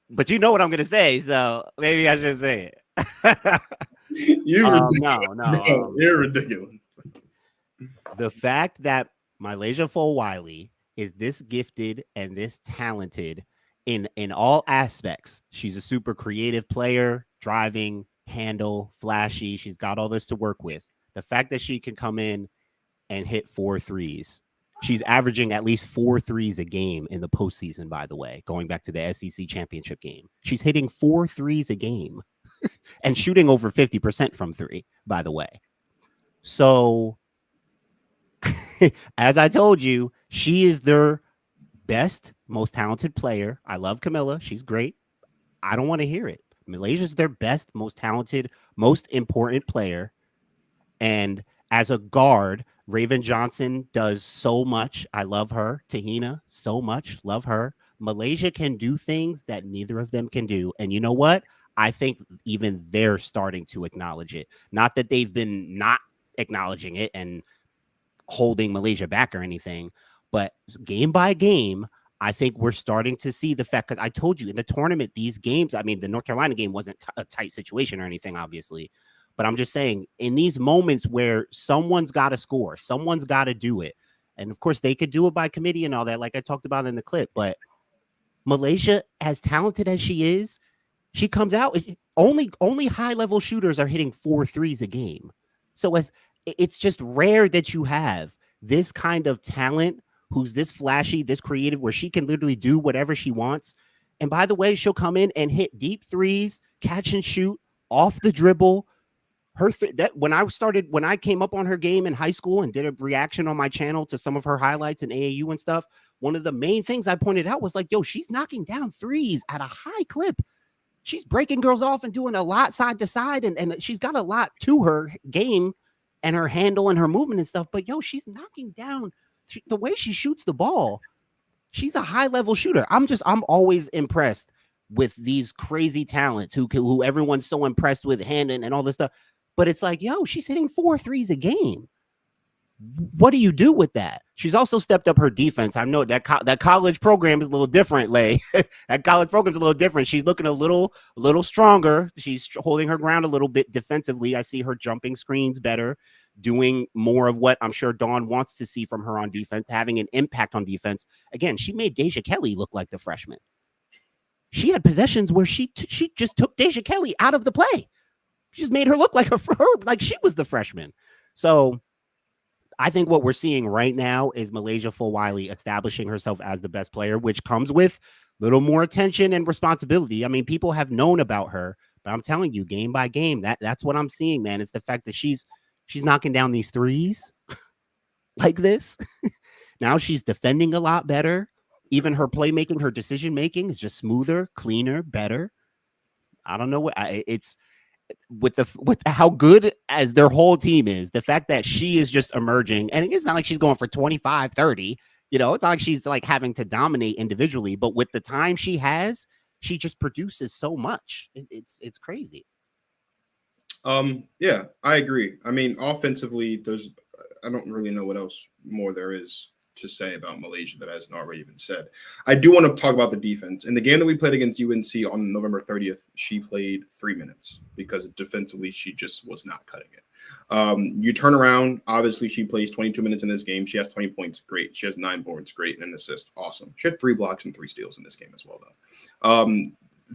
But you know what I'm going to say, so maybe I shouldn't say it. You're ridiculous. No. You're ridiculous. The fact that Malaysia Wiley is this gifted and this talented in all aspects. She's a super creative player, driving, handle, flashy. She's got all this to work with. The fact that she can come in and hit 4 threes. She's averaging at least 4 threes a game in the postseason, by the way, going back to the SEC championship game. She's hitting 4 threes a game and shooting over 50% from 3, by the way. So, as I told you, she is their best, most talented player. I love Camilla. She's great. I don't want to hear it. Malaysia's their best, most talented, most important player. And as a guard, Raven Johnson does so much. I love her. Tahina, so much. Love her. Malaysia can do things that neither of them can do. And you know what? I think even they're starting to acknowledge it. Not that they've been not acknowledging it and holding Malaysia back or anything, but game by game, I think we're starting to see the fact, because I told you in the tournament, these games, I mean, the North Carolina game wasn't a tight situation or anything, obviously, but I'm just saying in these moments where someone's got to score, someone's got to do it. And of course, they could do it by committee and all that, like I talked about in the clip. But Malaysia, as talented as she is, she comes out, only high-level shooters are hitting 4 threes a game. So it's just rare that you have this kind of talent who's this flashy, this creative, where she can literally do whatever she wants. And by the way, she'll come in and hit deep threes, catch and shoot, off the dribble. When I came up on her game in high school and did a reaction on my channel to some of her highlights in AAU and stuff, one of the main things I pointed out was like, yo, she's knocking down threes at a high clip. She's breaking girls off and doing a lot side to side, and she's got a lot to her game and her handle and her movement and stuff. But yo, she's knocking down the way she shoots the ball. She's a high level shooter. I'm always impressed with these crazy talents who everyone's so impressed with handing and all this stuff. But it's like, yo, she's hitting 4 threes a game. what do you do with that? She's also stepped up her defense. I know that that college program is a little different, Lay. That college program's a little different. She's looking a little stronger. She's holding her ground a little bit defensively. I see her jumping screens better, doing more of what I'm sure Dawn wants to see from her on defense, having an impact on defense. Again, she made Deja Kelly look like the freshman. She had possessions where she just took Deja Kelly out of the play. She just made her look like like she was the freshman. So I think what we're seeing right now is Malaysia Fulwiley establishing herself as the best player, which comes with a little more attention and responsibility. I mean, people have known about her, but I'm telling you, game by game, that's what I'm seeing, man. It's the fact that she's knocking down these threes like this. Now she's defending a lot better. Even her playmaking, her decision making is just smoother, cleaner, better. I don't know what it's with how good as their whole team is. The fact that she is just emerging, and it's not like she's going for 25, 30. You know, it's not like she's like having to dominate individually, but with the time she has, she just produces so much. It's crazy. Yeah, I agree. I mean, offensively, I don't really know what else more there is to say about Malaysia that hasn't already been said. I do want to talk about the defense. In the game that we played against UNC on November 30th, she played 3 minutes because defensively she just was not cutting it. You turn around, obviously she plays 22 minutes in this game. She has 20 points, great. She has 9 boards, great, and an assist, awesome. She had 3 blocks and 3 steals in this game as well, though.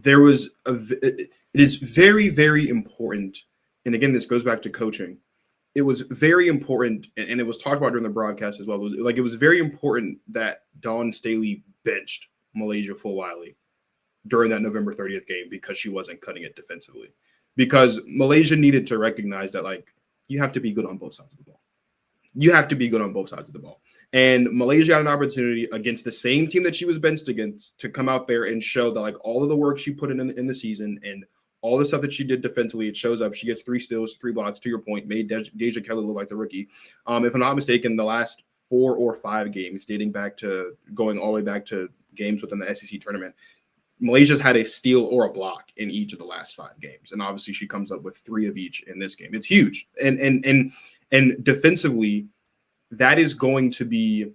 It is very, very important, and again, this goes back to coaching. It was very important, and it was talked about during the broadcast as well. It was very important that Dawn Staley benched Malaysia Fulwiley during that November 30th game because she wasn't cutting it defensively. Because Malaysia needed to recognize that, like, you have to be good on both sides of the ball. You have to be good on both sides of the ball. And Malaysia had an opportunity against the same team that she was benched against to come out there and show that, like, all of the work she put in the season and all the stuff that she did defensively, it shows up. She gets 3 steals, 3 blocks, to your point, made Deja Kelly look like the rookie. If I'm not mistaken, the last 4 or 5 games, dating back to going all the way back to games within the SEC tournament, Malaysia's had a steal or a block in each of the last 5 games. And obviously she comes up with 3 of each in this game. It's huge. And defensively, that is going to be,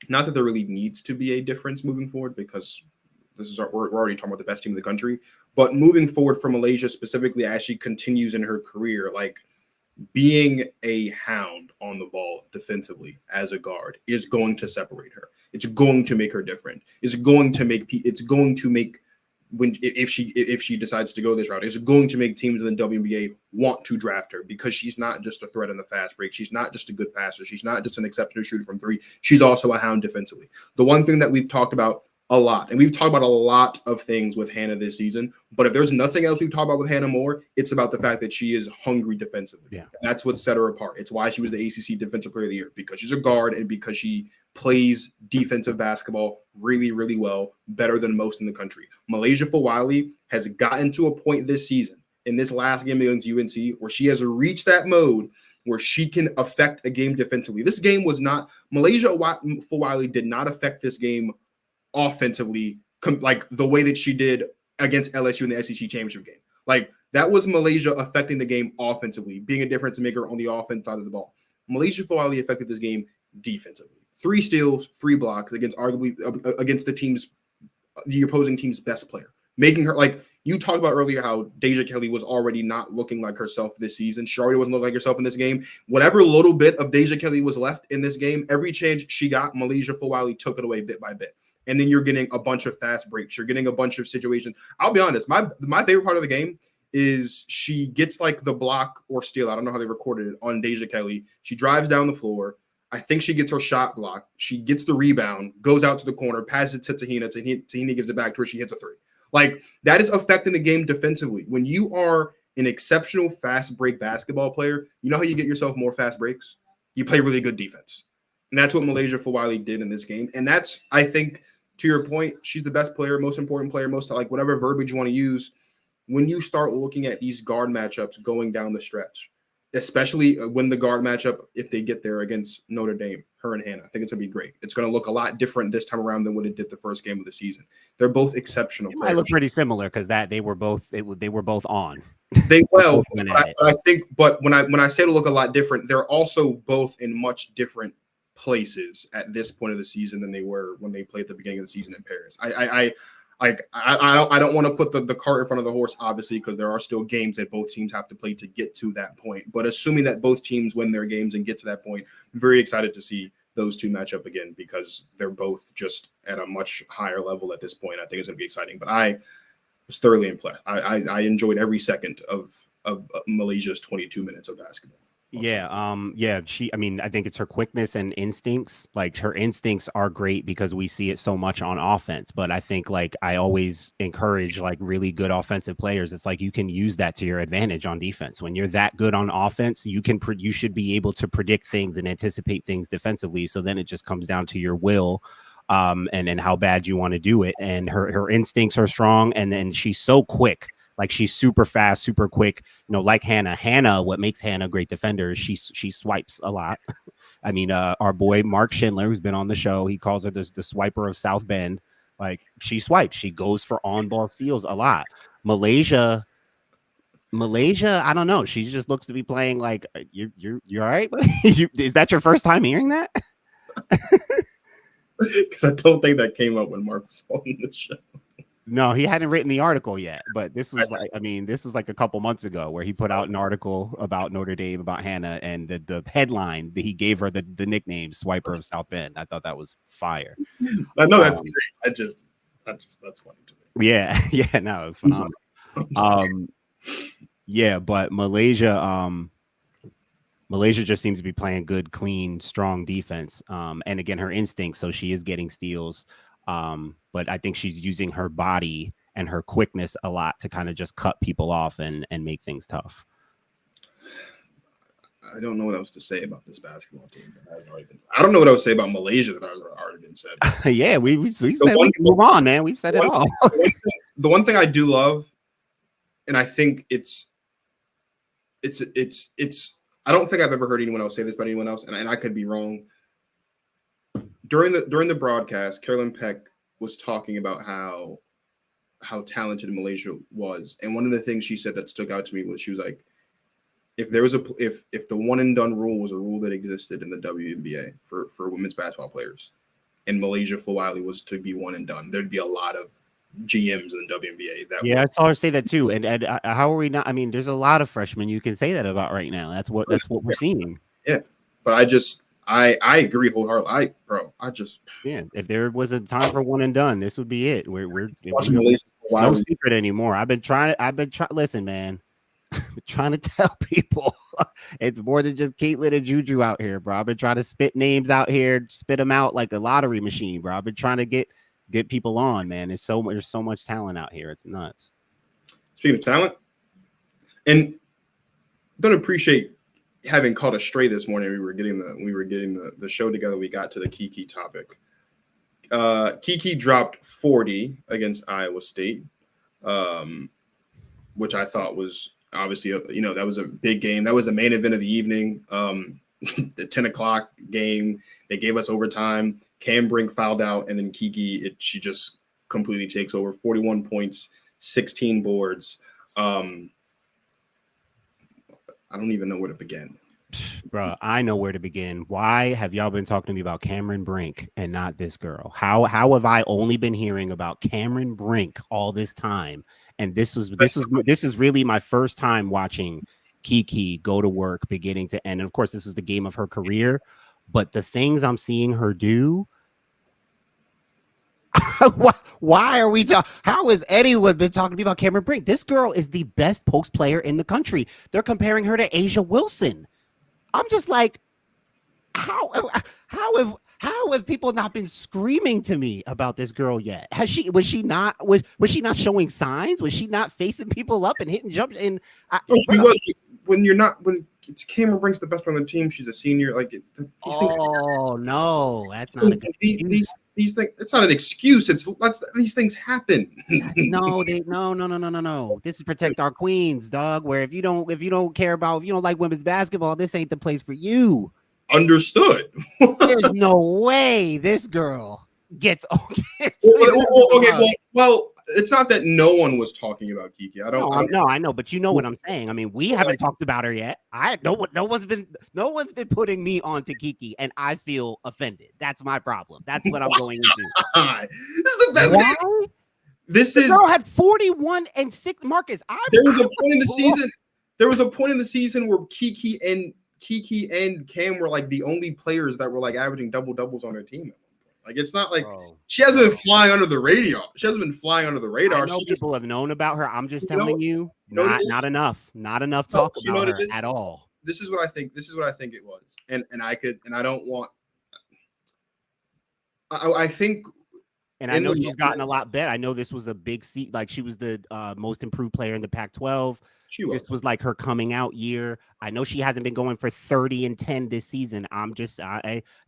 not that there really needs to be a difference moving forward, because we're already talking about the best team in the country. But moving forward for Malaysia specifically, as she continues in her career, like, being a hound on the ball defensively as a guard is going to separate her. It's going to make her different. It's going to make if she decides to go this route, it's going to make teams in the WNBA want to draft her, because she's not just a threat in the fast break. She's not just a good passer. She's not just an exceptional shooter from 3. She's also a hound defensively. The one thing that we've talked about a lot, and we've talked about a lot of things with Hannah this season, but if there's nothing else we've talked about with Hannah Moore, it's about the fact that she is hungry defensively. Yeah. That's what set her apart. It's why she was the ACC Defensive Player of the Year, because she's a guard and because she plays defensive basketball really, really well, better than most in the country. Malaysia Fulwiley has gotten to a point this season, in this last game against UNC, where she has reached that mode where she can affect a game defensively. This game was not, Malaysia Fulwiley did not affect this game offensively, like the way that she did against LSU in the SEC championship game. Like, that was Malaysia affecting the game offensively, being a difference maker on the offense side of the ball. Malaysia Fulwiley affected this game defensively. 3 steals, 3 blocks against the opposing team's best player, making her, like you talked about earlier, how Deja Kelly was already not looking like herself this season. She already wasn't looking like herself in this game. Whatever little bit of Deja Kelly was left in this game, every chance she got, Malaysia Fulwiley took it away bit by bit. And then you're getting a bunch of fast breaks. You're getting a bunch of situations. I'll be honest, my favorite part of the game is she gets like the block or steal. I don't know how they recorded it on Deja Kelly. She drives down the floor. I think she gets her shot blocked. She gets the rebound, goes out to the corner, passes it to Tahina. Tahina gives it back to her. She hits a 3. Like, that is affecting the game defensively. When you are an exceptional fast break basketball player, you know how you get yourself more fast breaks? You play really good defense. And that's what Malaysia Fulwiley did in this game. And that's, I think, to your point, she's the best player, most important player, most, like, whatever verbiage you want to use. When you start looking at these guard matchups going down the stretch, especially when the guard matchup, if they get there against Notre Dame, her and Hannah, I think it's going to be great. It's going to look a lot different this time around than what it did the first game of the season. They're both exceptional It players. might look pretty similar because they were both on. They will. both went at it. I think, but when I say to look a lot different, they're also both in much different places at this point of the season than they were when they played at the beginning of the season in Paris. I don't want to put the cart in front of the horse, obviously, because there are still games that both teams have to play to get to that point. But assuming that both teams win their games and get to that point, I'm very excited to see those two match up again because they're both just at a much higher level at this point. I think it's going to be exciting. But I was thoroughly impressed. I enjoyed every second of Malaysia's 22 minutes of basketball. Yeah. I mean, I think it's her quickness and instincts. Like her instincts are great because we see it so much on offense. But I think like I always encourage like really good offensive players. It's like you can use that to your advantage on defense. When you're that good on offense, you should be able to predict things and anticipate things defensively. So then it just comes down to your will and how bad you want to do it. And her instincts are strong. And then she's so quick. Like she's super fast, super quick, like Hannah, what makes Hannah a great defender is she swipes a lot. I mean, our boy Mark Schindler, who's been on the show, he calls her the swiper of South Bend. Like she swipes, she goes for on-ball steals a lot. Malaysia, I don't know. She just looks to be playing like you're all right. Is that your first time hearing that? Because I don't think that came up when Mark was on the show. No, he hadn't written the article yet, but this was like a couple months ago where he put out an article about Notre Dame, about Hannah, and the headline that he gave her the nickname Swiper of South Bend. I thought that was fire. I know that's great. That's funny to me. Yeah. No, it was phenomenal. But Malaysia just seems to be playing good, clean, strong defense. And again, her instincts, so she is getting steals. But I think she's using her body and her quickness a lot to kind of just cut people off and make things tough. I don't know what else to say about this basketball team that hasn't already been. I don't know what I would say about Malaysia that has already been said. Yeah, we said we can move on, man. We've said it all. The one thing I do love, and I think it's. I don't think I've ever heard anyone else say this about anyone else, and I could be wrong. During the broadcast, Carolyn Peck was talking about how talented Malaysia was, and one of the things she said that stuck out to me was she was like, if there was if the one and done rule was a rule that existed in the WNBA for women's basketball players, and Malaysia Fawali was to be one and done, there'd be a lot of GMs in the WNBA. I saw her say that too. And how are we not? I mean, there's a lot of freshmen you can say that about right now. That's what we're seeing. Yeah, but I agree wholeheartedly. If there was a time for one and done, this would be it. It's no secret anymore. I've been trying. Listen, man, I've been trying to tell people it's more than just Caitlin and Juju out here, bro. I've been trying to spit names out here, spit them out like a lottery machine, bro. I've been trying to get people on, man. There's so much talent out here. It's nuts. Speaking of talent, and don't appreciate having caught us stray this morning. We were getting the show together. We got to the Kiki topic. Kiki dropped 40 against Iowa State, which I thought was obviously that was a big game. That was the main event of the evening. The 10 o'clock game. They gave us overtime. Cam Brink fouled out, and then Kiki she just completely takes over. 41 points, 16 boards. I don't even know where to begin. Bro, I know where to begin. Why have y'all been talking to me about Cameron Brink and not this girl? How have I only been hearing about Cameron Brink all this time? And this is really my first time watching Kiki go to work beginning to end. And of course, this was the game of her career. But the things I'm seeing her do, why are we talking? How has anyone been talking to me about Cameron Brink? This girl is the best post player in the country. They're comparing her to Asia Wilson. I'm just like, how have people not been screaming to me about this girl yet? Was she not showing signs? Was she not facing people up and hitting jumps? And when it's Cameron Brink's the best player on the team, she's a senior. Like these things. Oh no, that's not these things. It's not an excuse. These things happen. No. This is protect our queens, dog. Where if you don't care about, if you don't like women's basketball, this ain't the place for you. Understood. There's no way this girl gets okay. Well, it's not that no one was talking about Kiki. I know, but you know what I'm saying. I mean, we haven't talked about her yet. No one's been putting me onto Kiki, and I feel offended. That's my problem. That's what I'm going into. This is the best game. The girl had 41 and 6. Marcus, there was a point in the season. There was a point in the season where Kiki and Cam were like the only players that were like averaging doubles on their team. Like it's not like she hasn't been flying under the radar. She hasn't been flying under the radar. I know people have known about her. I'm just telling you, not enough talk about her at all. This is what I think. This is what I think it was, and I don't want. I think. And I know she's gotten a lot better. I know this was a big seat. Like she was the most improved player in the Pac-12. This was like her coming out year. I know she hasn't been going for 30 and 10 this season. I'm just,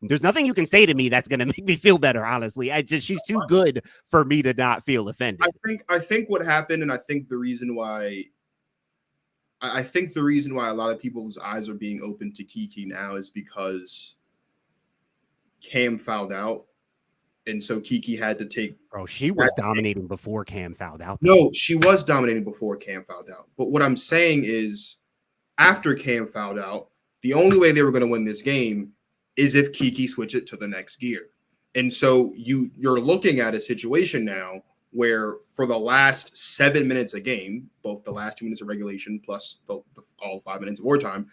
there's nothing you can say to me that's going to make me feel better. Honestly, she's too good for me to not feel offended. I think what happened, and I think the reason why a lot of people's eyes are being open to Kiki now is because Cam fouled out. And so Kiki had to take. Bro, she was dominating before Cam fouled out. No, she was dominating before Cam fouled out. But what I'm saying is, after Cam fouled out, the only way they were going to win this game is if Kiki switched it to the next gear. And so you're looking at a situation now where for the last 7 minutes a game, both the last 2 minutes of regulation plus all 5 minutes of overtime,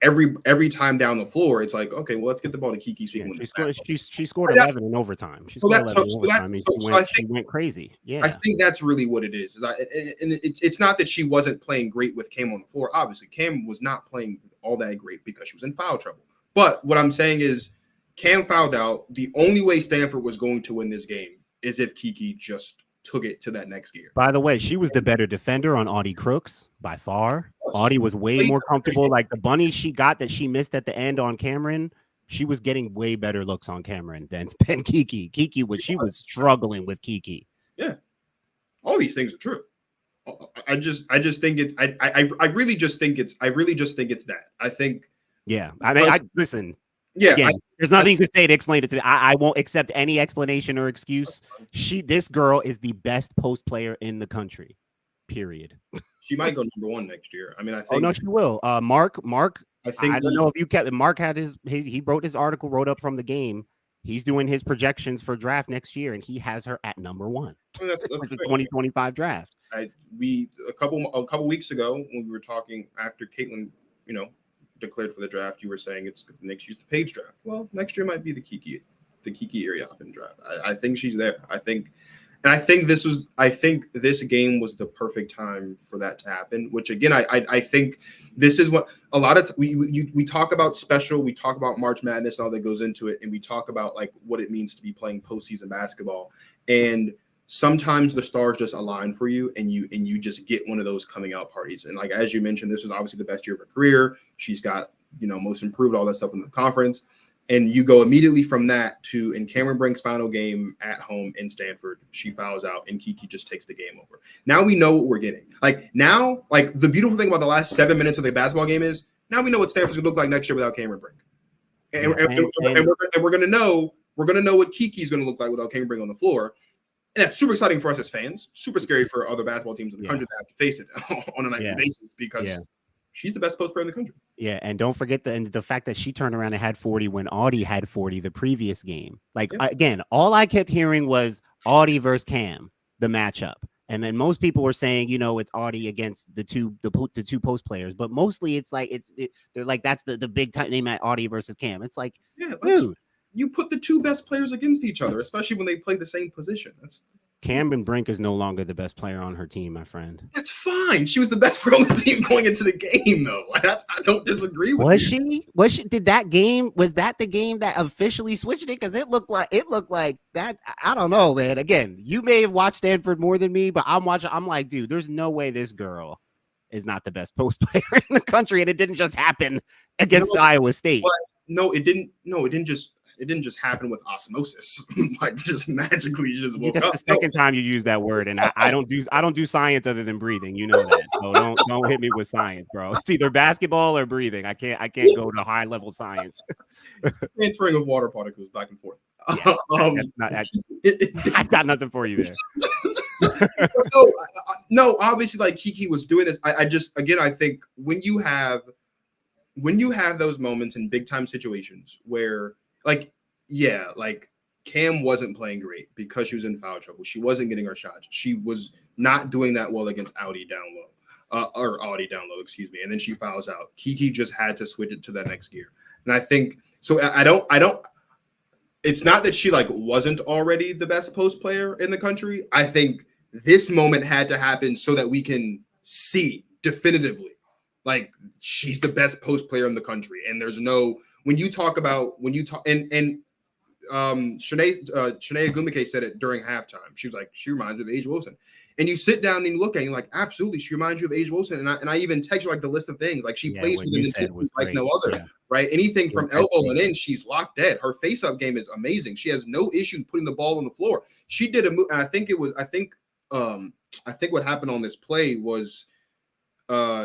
every time down the floor, it's like, okay, well, let's get the ball to Kiki. So she scored 11 in overtime. She scored 11 in overtime. She went crazy. Yeah, I think that's really what it is. It's not that she wasn't playing great with Cam on the floor. Obviously, Cam was not playing all that great because she was in foul trouble. But what I'm saying is, Cam fouled out. The only way Stanford was going to win this game is if Kiki just took it to that next gear. By the way, she was the better defender on Audie Crooks by far. Audie was way more comfortable. Like the bunny she got that she missed at the end on Cameron, she was getting way better looks on Cameron than Kiki. She was struggling with Kiki. Yeah, all these things are true. I just think it's. I really just think it's that. I think. Yeah, I mean, listen. Yeah, again, there's nothing you can say to explain it to me. I won't accept any explanation or excuse. This girl is the best post player in the country. Period. She might go number 1 next year. I mean, I think. Oh no, she will. Mark. I think. I don't know if you kept. Mark had he wrote his article, wrote up from the game. He's doing his projections for draft next year, and he has her at number 1. That's the 2025 draft. A couple weeks ago when we were talking after Caitlin, declared for the draft, you were saying it's next year's the Page draft. Well, next year might be the Kiki Iriafen draft. I think she's there. I think this game was the perfect time for that to happen. Which again, I think this is what a lot of we talk about special. We talk about March Madness and all that goes into it, and we talk about like what it means to be playing postseason basketball. And sometimes the stars just align for you, and you just get one of those coming out parties. And like as you mentioned, this was obviously the best year of her career. She's got most improved, all that stuff in the conference. And you go immediately from that to in Cameron Brink's final game at home in Stanford, she fouls out and Kiki just takes the game over. Now we know what we're getting. Like the beautiful thing about the last 7 minutes of the basketball game is now we know what Stanford's gonna look like next year without Cameron Brink. And we're gonna know what Kiki's gonna look like without Cameron Brink on the floor. And that's super exciting for us as fans, super scary for other basketball teams in the country that have to face it on a nightly basis because she's the best post player in the country. Yeah, and don't forget the fact that she turned around and had 40 when Audie had 40 the previous game. Again, all I kept hearing was Audie versus Cam, the matchup. And then most people were saying, it's Audie against the two post players, but mostly it's like they're like that's the big time name at Audie versus Cam. It's like, dude, you put the two best players against each other, especially when they play the same position. Cameron Brink is no longer the best player on her team, my friend. That's fine. She was the best player on the team going into the game, though. I don't disagree with you. Was she? Was that the game that officially switched it? Because it looked like that. I don't know, man. Again, you may have watched Stanford more than me, but I'm watching. I'm like, dude, there's no way this girl is not the best post player in the country, and it didn't just happen against Iowa State. It didn't just happen with osmosis, like just magically just woke up. That's the second time you use that word, and I don't do science other than breathing. You know that, so don't hit me with science, bro. It's either basketball or breathing. I can't go to high level science. Transferring of water particles back and forth. Yeah, I got nothing for you there. No, obviously, like Kiki was doing this. I just, again, I think when you have those moments in big time situations where, like, yeah, like Cam wasn't playing great because she was in foul trouble. She wasn't getting her shots. She was not doing that well against Audi down low, or Audi down low, excuse me. And then she fouls out. Kiki just had to switch it to that next gear. And I think so. I don't. It's not that she like wasn't already the best post player in the country. I think this moment had to happen so that we can see definitively, like, she's the best post player in the country. And there's no, when you talk and Shanae Agumike said it during halftime. She was like, she reminds me of A'ja Wilson. And you sit down and you look at it, and you're like, absolutely, she reminds you of A'ja Wilson. And I even text you like the list of things. Like, she plays with an intensity like no other, right? Anything from elbow and in, she's locked dead. Her face-up game is amazing. She has no issue putting the ball on the floor. She did a move, and I think what happened on this play was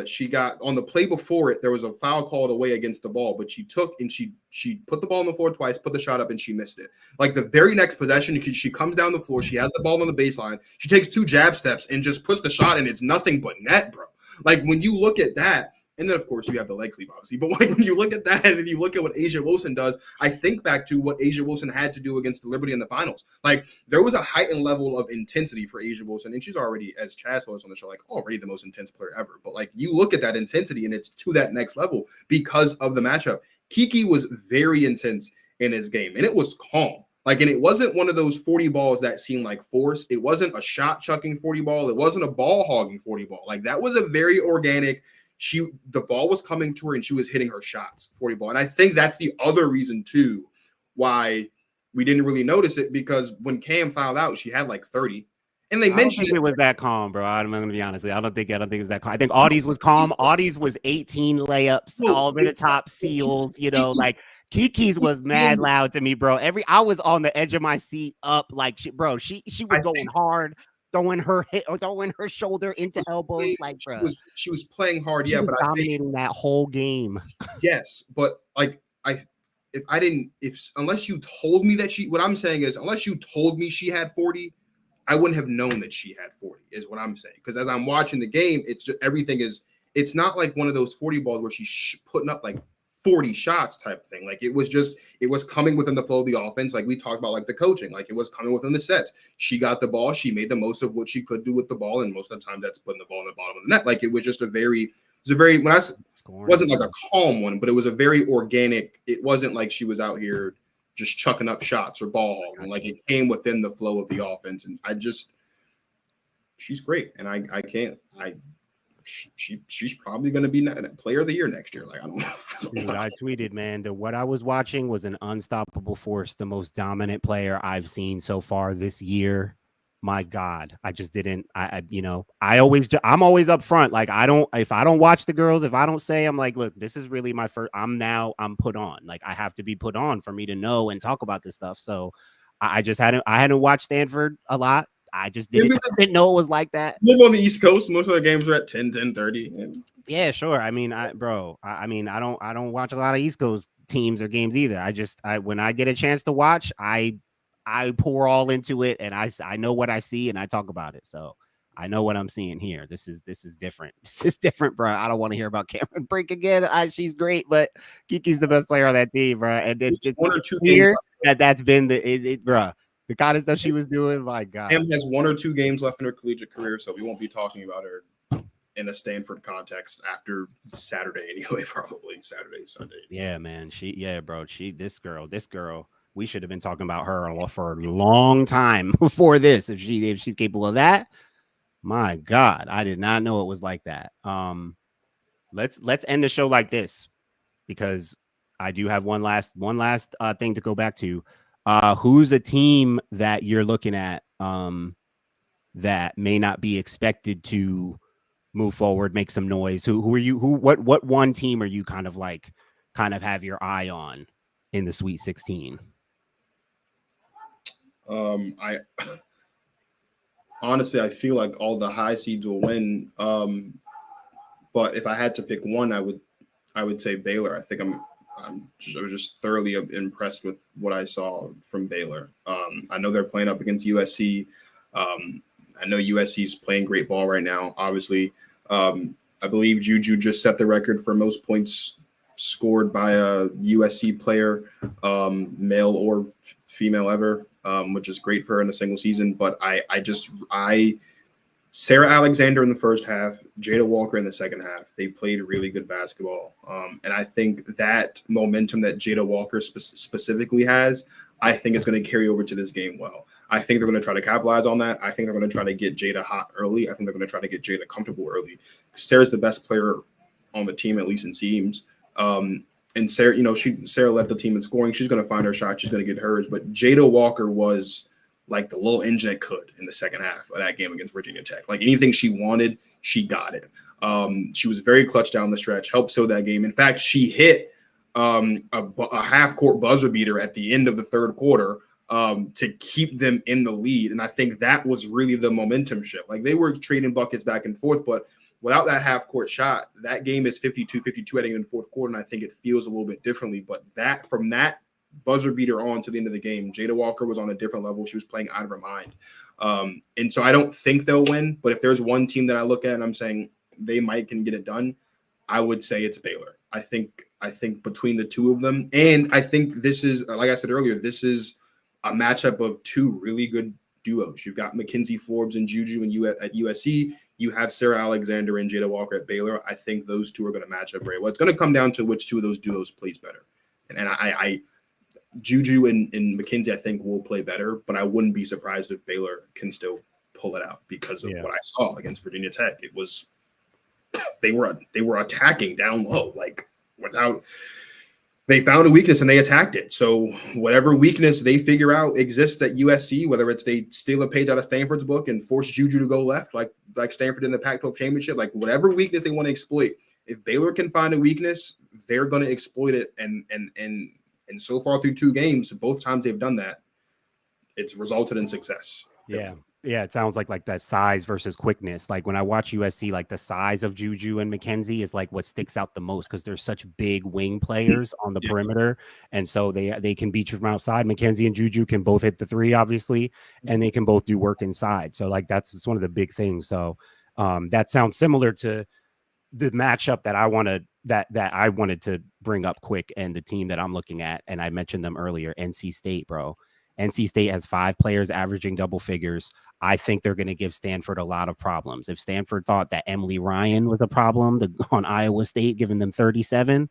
she got on the play before it, there was a foul called away against the ball, but she took and she put the ball on the floor twice, put the shot up, and she missed it. Like the very next possession, she comes down the floor, she has the ball on the baseline, she takes 2 jab steps and just puts the shot, and it's nothing but net, bro. Like when you look at that, and then of course you have the leg sleeve, obviously, but like when you look at that and you look at what A'ja Wilson does, I think back to what A'ja Wilson had to do against the Liberty in the finals. Like there was a heightened level of intensity for A'ja Wilson, and she's already, as Chad told us on the show, like already the most intense player ever. But like you look at that intensity and it's to that next level because of the matchup. Kiki was very intense in his game, and it was calm. Like, and it wasn't one of those 40 balls that seemed like forced. It wasn't a shot chucking 40 ball. It wasn't a ball hogging 40 ball. Like that was a very organic. The ball was coming to her and she was hitting her shots 40 ball. And I think that's the other reason too why we didn't really notice it, because when Cam fouled out, she had like 30. And they mentioned it was that calm, bro. I'm going to be honest. I don't think it was that calm. I think Audie's was calm. Audie's was 18 layups, all over the top seals, you know, like Kiki's was mad loud to me, bro. I was on the edge of my seat up, like she was going hard, throwing her shoulder into elbows, like, bro. She was playing hard, but dominating that whole game. Yes, but like unless you told me that what I'm saying is, unless you told me she had 40, I wouldn't have known that she had 40, is what I'm saying. Because as I'm watching the game, it's just it's not like one of those 40 balls where she's putting up like 40 shots type of thing. Like it was coming within the flow of the offense. Like we talked about, like the coaching, like it was coming within the sets. She got the ball. She made the most of what she could do with the ball. And most of the time that's putting the ball in the bottom of the net. Like it was just wasn't like a calm one, but it was a very organic. It wasn't like she was out here just chucking up shots or ball hogging. Like it came within the flow of the offense. And she's great. And she's probably going to be player of the year next year. Like I don't know. Dude, I tweeted, man, that what I was watching was an unstoppable force, the most dominant player I've seen so far this year. My God, I just didn't. I'm always up front. Like if I don't watch the girls, if I don't say, I'm like, look, this is really my first. I'm put on. Like I have to be put on for me to know and talk about this stuff. So I hadn't watched Stanford a lot. I just didn't know it was like that. Live on the East Coast. Most of the games are at 10:30. Yeah, sure. I mean, I don't watch a lot of East Coast teams or games either. When I get a chance to watch, I pour all into it, and I know what I see and I talk about it. So I know what I'm seeing here. This is different. This is different, bro. I don't want to hear about Cameron Brink again. She's great, but Kiki's the best player on that team, bro. And then just 1 or 2 games that's been bro. The kind of stuff she was doing, my God. Cam has 1 or 2 games left in her collegiate career, so we won't be talking about her in a Stanford context after Saturday anyway, probably Saturday, Sunday. Yeah, man. This girl, we should have been talking about her for a long time before this. If she's capable of that, my God, I did not know it was like that. Let's end the show like this, because I do have one last thing to go back to. Who's a team that you're looking at that may not be expected to move forward, make some noise? Who are you? What one team are you kind of have your eye on in the Sweet 16? I honestly, I feel like all the high seeds will win. But if I had to pick one, I would say Baylor. I think I was just thoroughly impressed with what I saw from Baylor. I know they're playing up against USC. I know USC's playing great ball right now. Obviously, I believe Juju just set the record for most points scored by a USC player, male or female ever, which is great for her in a single season. But Sarah Alexander in the first half, Jada Walker in the second half, they played really good basketball. And I think that momentum that Jada Walker specifically has, I think is going to carry over to this game well. I think they're going to try to capitalize on that. I think they're going to try to get Jada hot early. I think they're going to try to get Jada comfortable early. Sarah's the best player on the team, at least in seams. And Sarah, Sarah led the team in scoring. She's going to find her shot. She's going to get hers. But Jada Walker was like the little engine it could in the second half of that game against Virginia Tech. Like anything she wanted, she got it. She was very clutch down the stretch, helped sew that game. In fact, she hit a half-court buzzer beater at the end of the third quarter to keep them in the lead. And I think that was really the momentum shift. Like they were trading buckets back and forth, but without that half-court shot, that game is 52-52 heading in the fourth quarter, and I think it feels a little bit differently. But from that buzzer beater on to the end of the game, Jada Walker was on a different level. She was playing out of her mind. And so I don't think they'll win, but if there's one team that I look at and I'm saying they can get it done, I would say it's Baylor. I think between the two of them, and I think this is, like I said earlier, this is a matchup of two really good duos. You've got Mackenzie Forbes and Juju at USC. You have Sarah Alexander and Jada Walker at Baylor. I think those two are going to match up very well. It's going to come down to which two of those duos plays better. And I Juju and Mackenzie, I think, will play better, but I wouldn't be surprised if Baylor can still pull it out because of what I saw against Virginia Tech. It was they were attacking down low, like they found a weakness and they attacked it. So whatever weakness they figure out exists at USC, whether it's they steal a page out of Stanford's book and force Juju to go left, like Stanford in the Pac-12 championship, like whatever weakness they want to exploit, if Baylor can find a weakness, they're going to exploit it. And so far through two games, both times they've done that, it's resulted in success. Yeah, it sounds like that size versus quickness. Like when I watch USC, like the size of Juju and Mackenzie is like what sticks out the most because they're such big wing players on the perimeter, and so they can beat you from outside. Mackenzie and Juju can both hit the three, obviously, and they can both do work inside. So like it's one of the big things. So that sounds similar to the matchup that I wanted to bring up quick, and the team that I'm looking at, and I mentioned them earlier, NC State, bro. NC State has 5 players averaging double figures. I think they're going to give Stanford a lot of problems. If Stanford thought that Emily Ryan was a problem on Iowa State, giving them 37,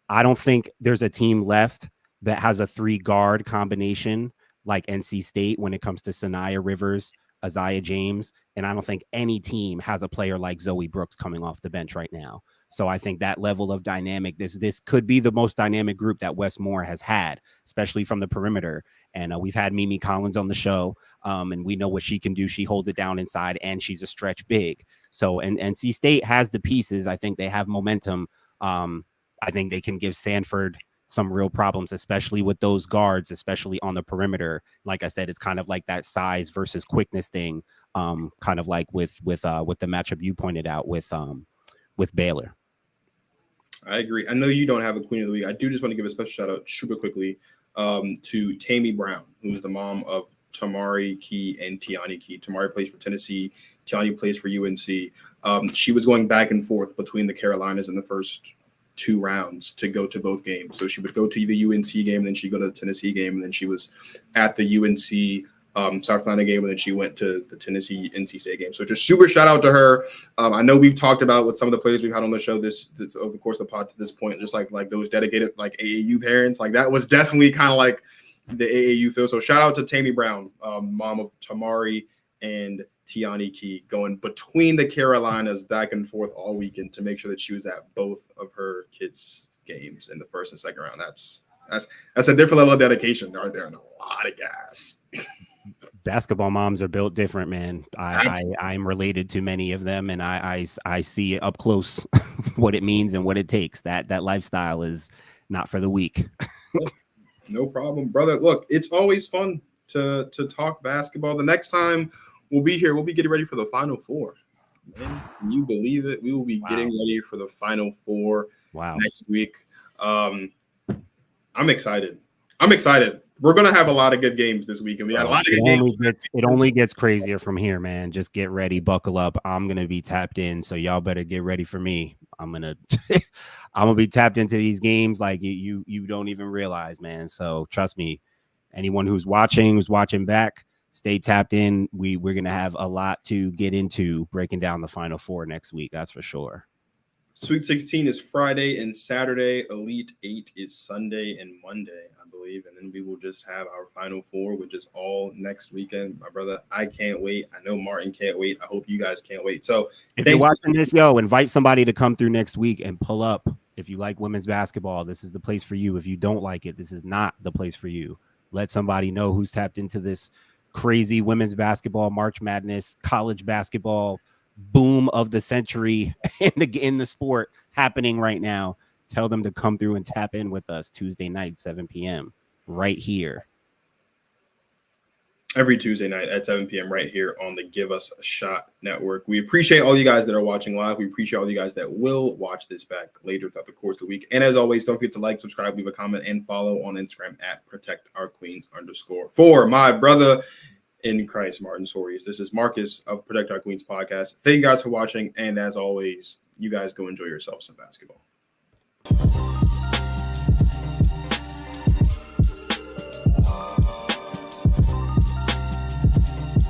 I don't think there's a team left that has a 3-guard combination like NC State when it comes to Sanaya Rivers, Isaiah James, and I don't think any team has a player like Zoe Brooks coming off the bench right now. So I think that level of dynamic, this could be the most dynamic group that Wes Moore has had, especially from the perimeter. And we've had Mimi Collins on the show, and we know what she can do. She holds it down inside, and she's a stretch big. So, and NC State has the pieces. I think they have momentum. I think they can give Stanford some real problems, especially with those guards, especially on the perimeter. Like I said, it's kind of like that size versus quickness thing, kind of like with the matchup you pointed out with Baylor. I agree. I know you don't have a queen of the week. I do just want to give a special shout out super quickly to Tammy Brown, who's the mom of Tamari Key and Tiani Key. Tamari plays for Tennessee. Tiani plays for UNC. She was going back and forth between the Carolinas in the first 2 rounds to go to both games. So she would go to the UNC game, and then she'd go to the Tennessee game, and then she was at the UNC South Carolina game, and then she went to the Tennessee NC State game. So just super shout out to her. I know we've talked about with some of the players we've had on the show this over the course of the pod to this point, just like those dedicated like AAU parents. Like that was definitely kind of like the AAU feel. So shout out to Tammy Brown, mom of Tamari and Tiani Key, going between the Carolinas back and forth all weekend to make sure that she was at both of her kids' games in the first and second round. That's a different level of dedication right there, and a lot of gas. Basketball moms are built different, man. I'm related to many of them, and I see up close what it means and what it takes. That lifestyle is not for the weak. No problem, brother. Look, it's always fun to talk basketball. The next time we'll be here, we'll be getting ready for the Final Four. Man, can you believe it? We will be getting ready for the Final Four next week. I'm excited. we're gonna have a lot of good games this week, and we got a lot of good games. It only gets crazier from here, man. Just get ready, buckle up. I'm gonna be tapped in, so y'all better get ready for me. I'm gonna be tapped into these games like you don't even realize, man. So trust me, anyone who's watching back, stay tapped in. We're gonna have a lot to get into breaking down the Final Four next week. That's for sure. Sweet 16 is Friday and Saturday. Elite 8 is Sunday and Monday, I believe. And then we will just have our Final Four, which is all next weekend. My brother, I can't wait. I know Martin can't wait. I hope you guys can't wait. So if you're watching this, invite somebody to come through next week and pull up. If you like women's basketball, this is the place for you. If you don't like it, this is not the place for you. Let somebody know who's tapped into this crazy women's basketball, March Madness, college basketball boom of the century in the sport happening right now. Tell them to come through and tap in with us Tuesday night, 7 p.m. right here. Every Tuesday night at 7 p.m. right here on the Give Us a Shot Network. We appreciate all you guys that are watching live. We appreciate all you guys that will watch this back later throughout the course of the week. And as always, don't forget to like, subscribe, leave a comment, and follow on Instagram at @ProtectOurQueens_. For my brother in Christ, Martin Sorius, this is Marcus of Protect Our Queens podcast. Thank you guys for watching. And as always, you guys go enjoy yourselves some basketball.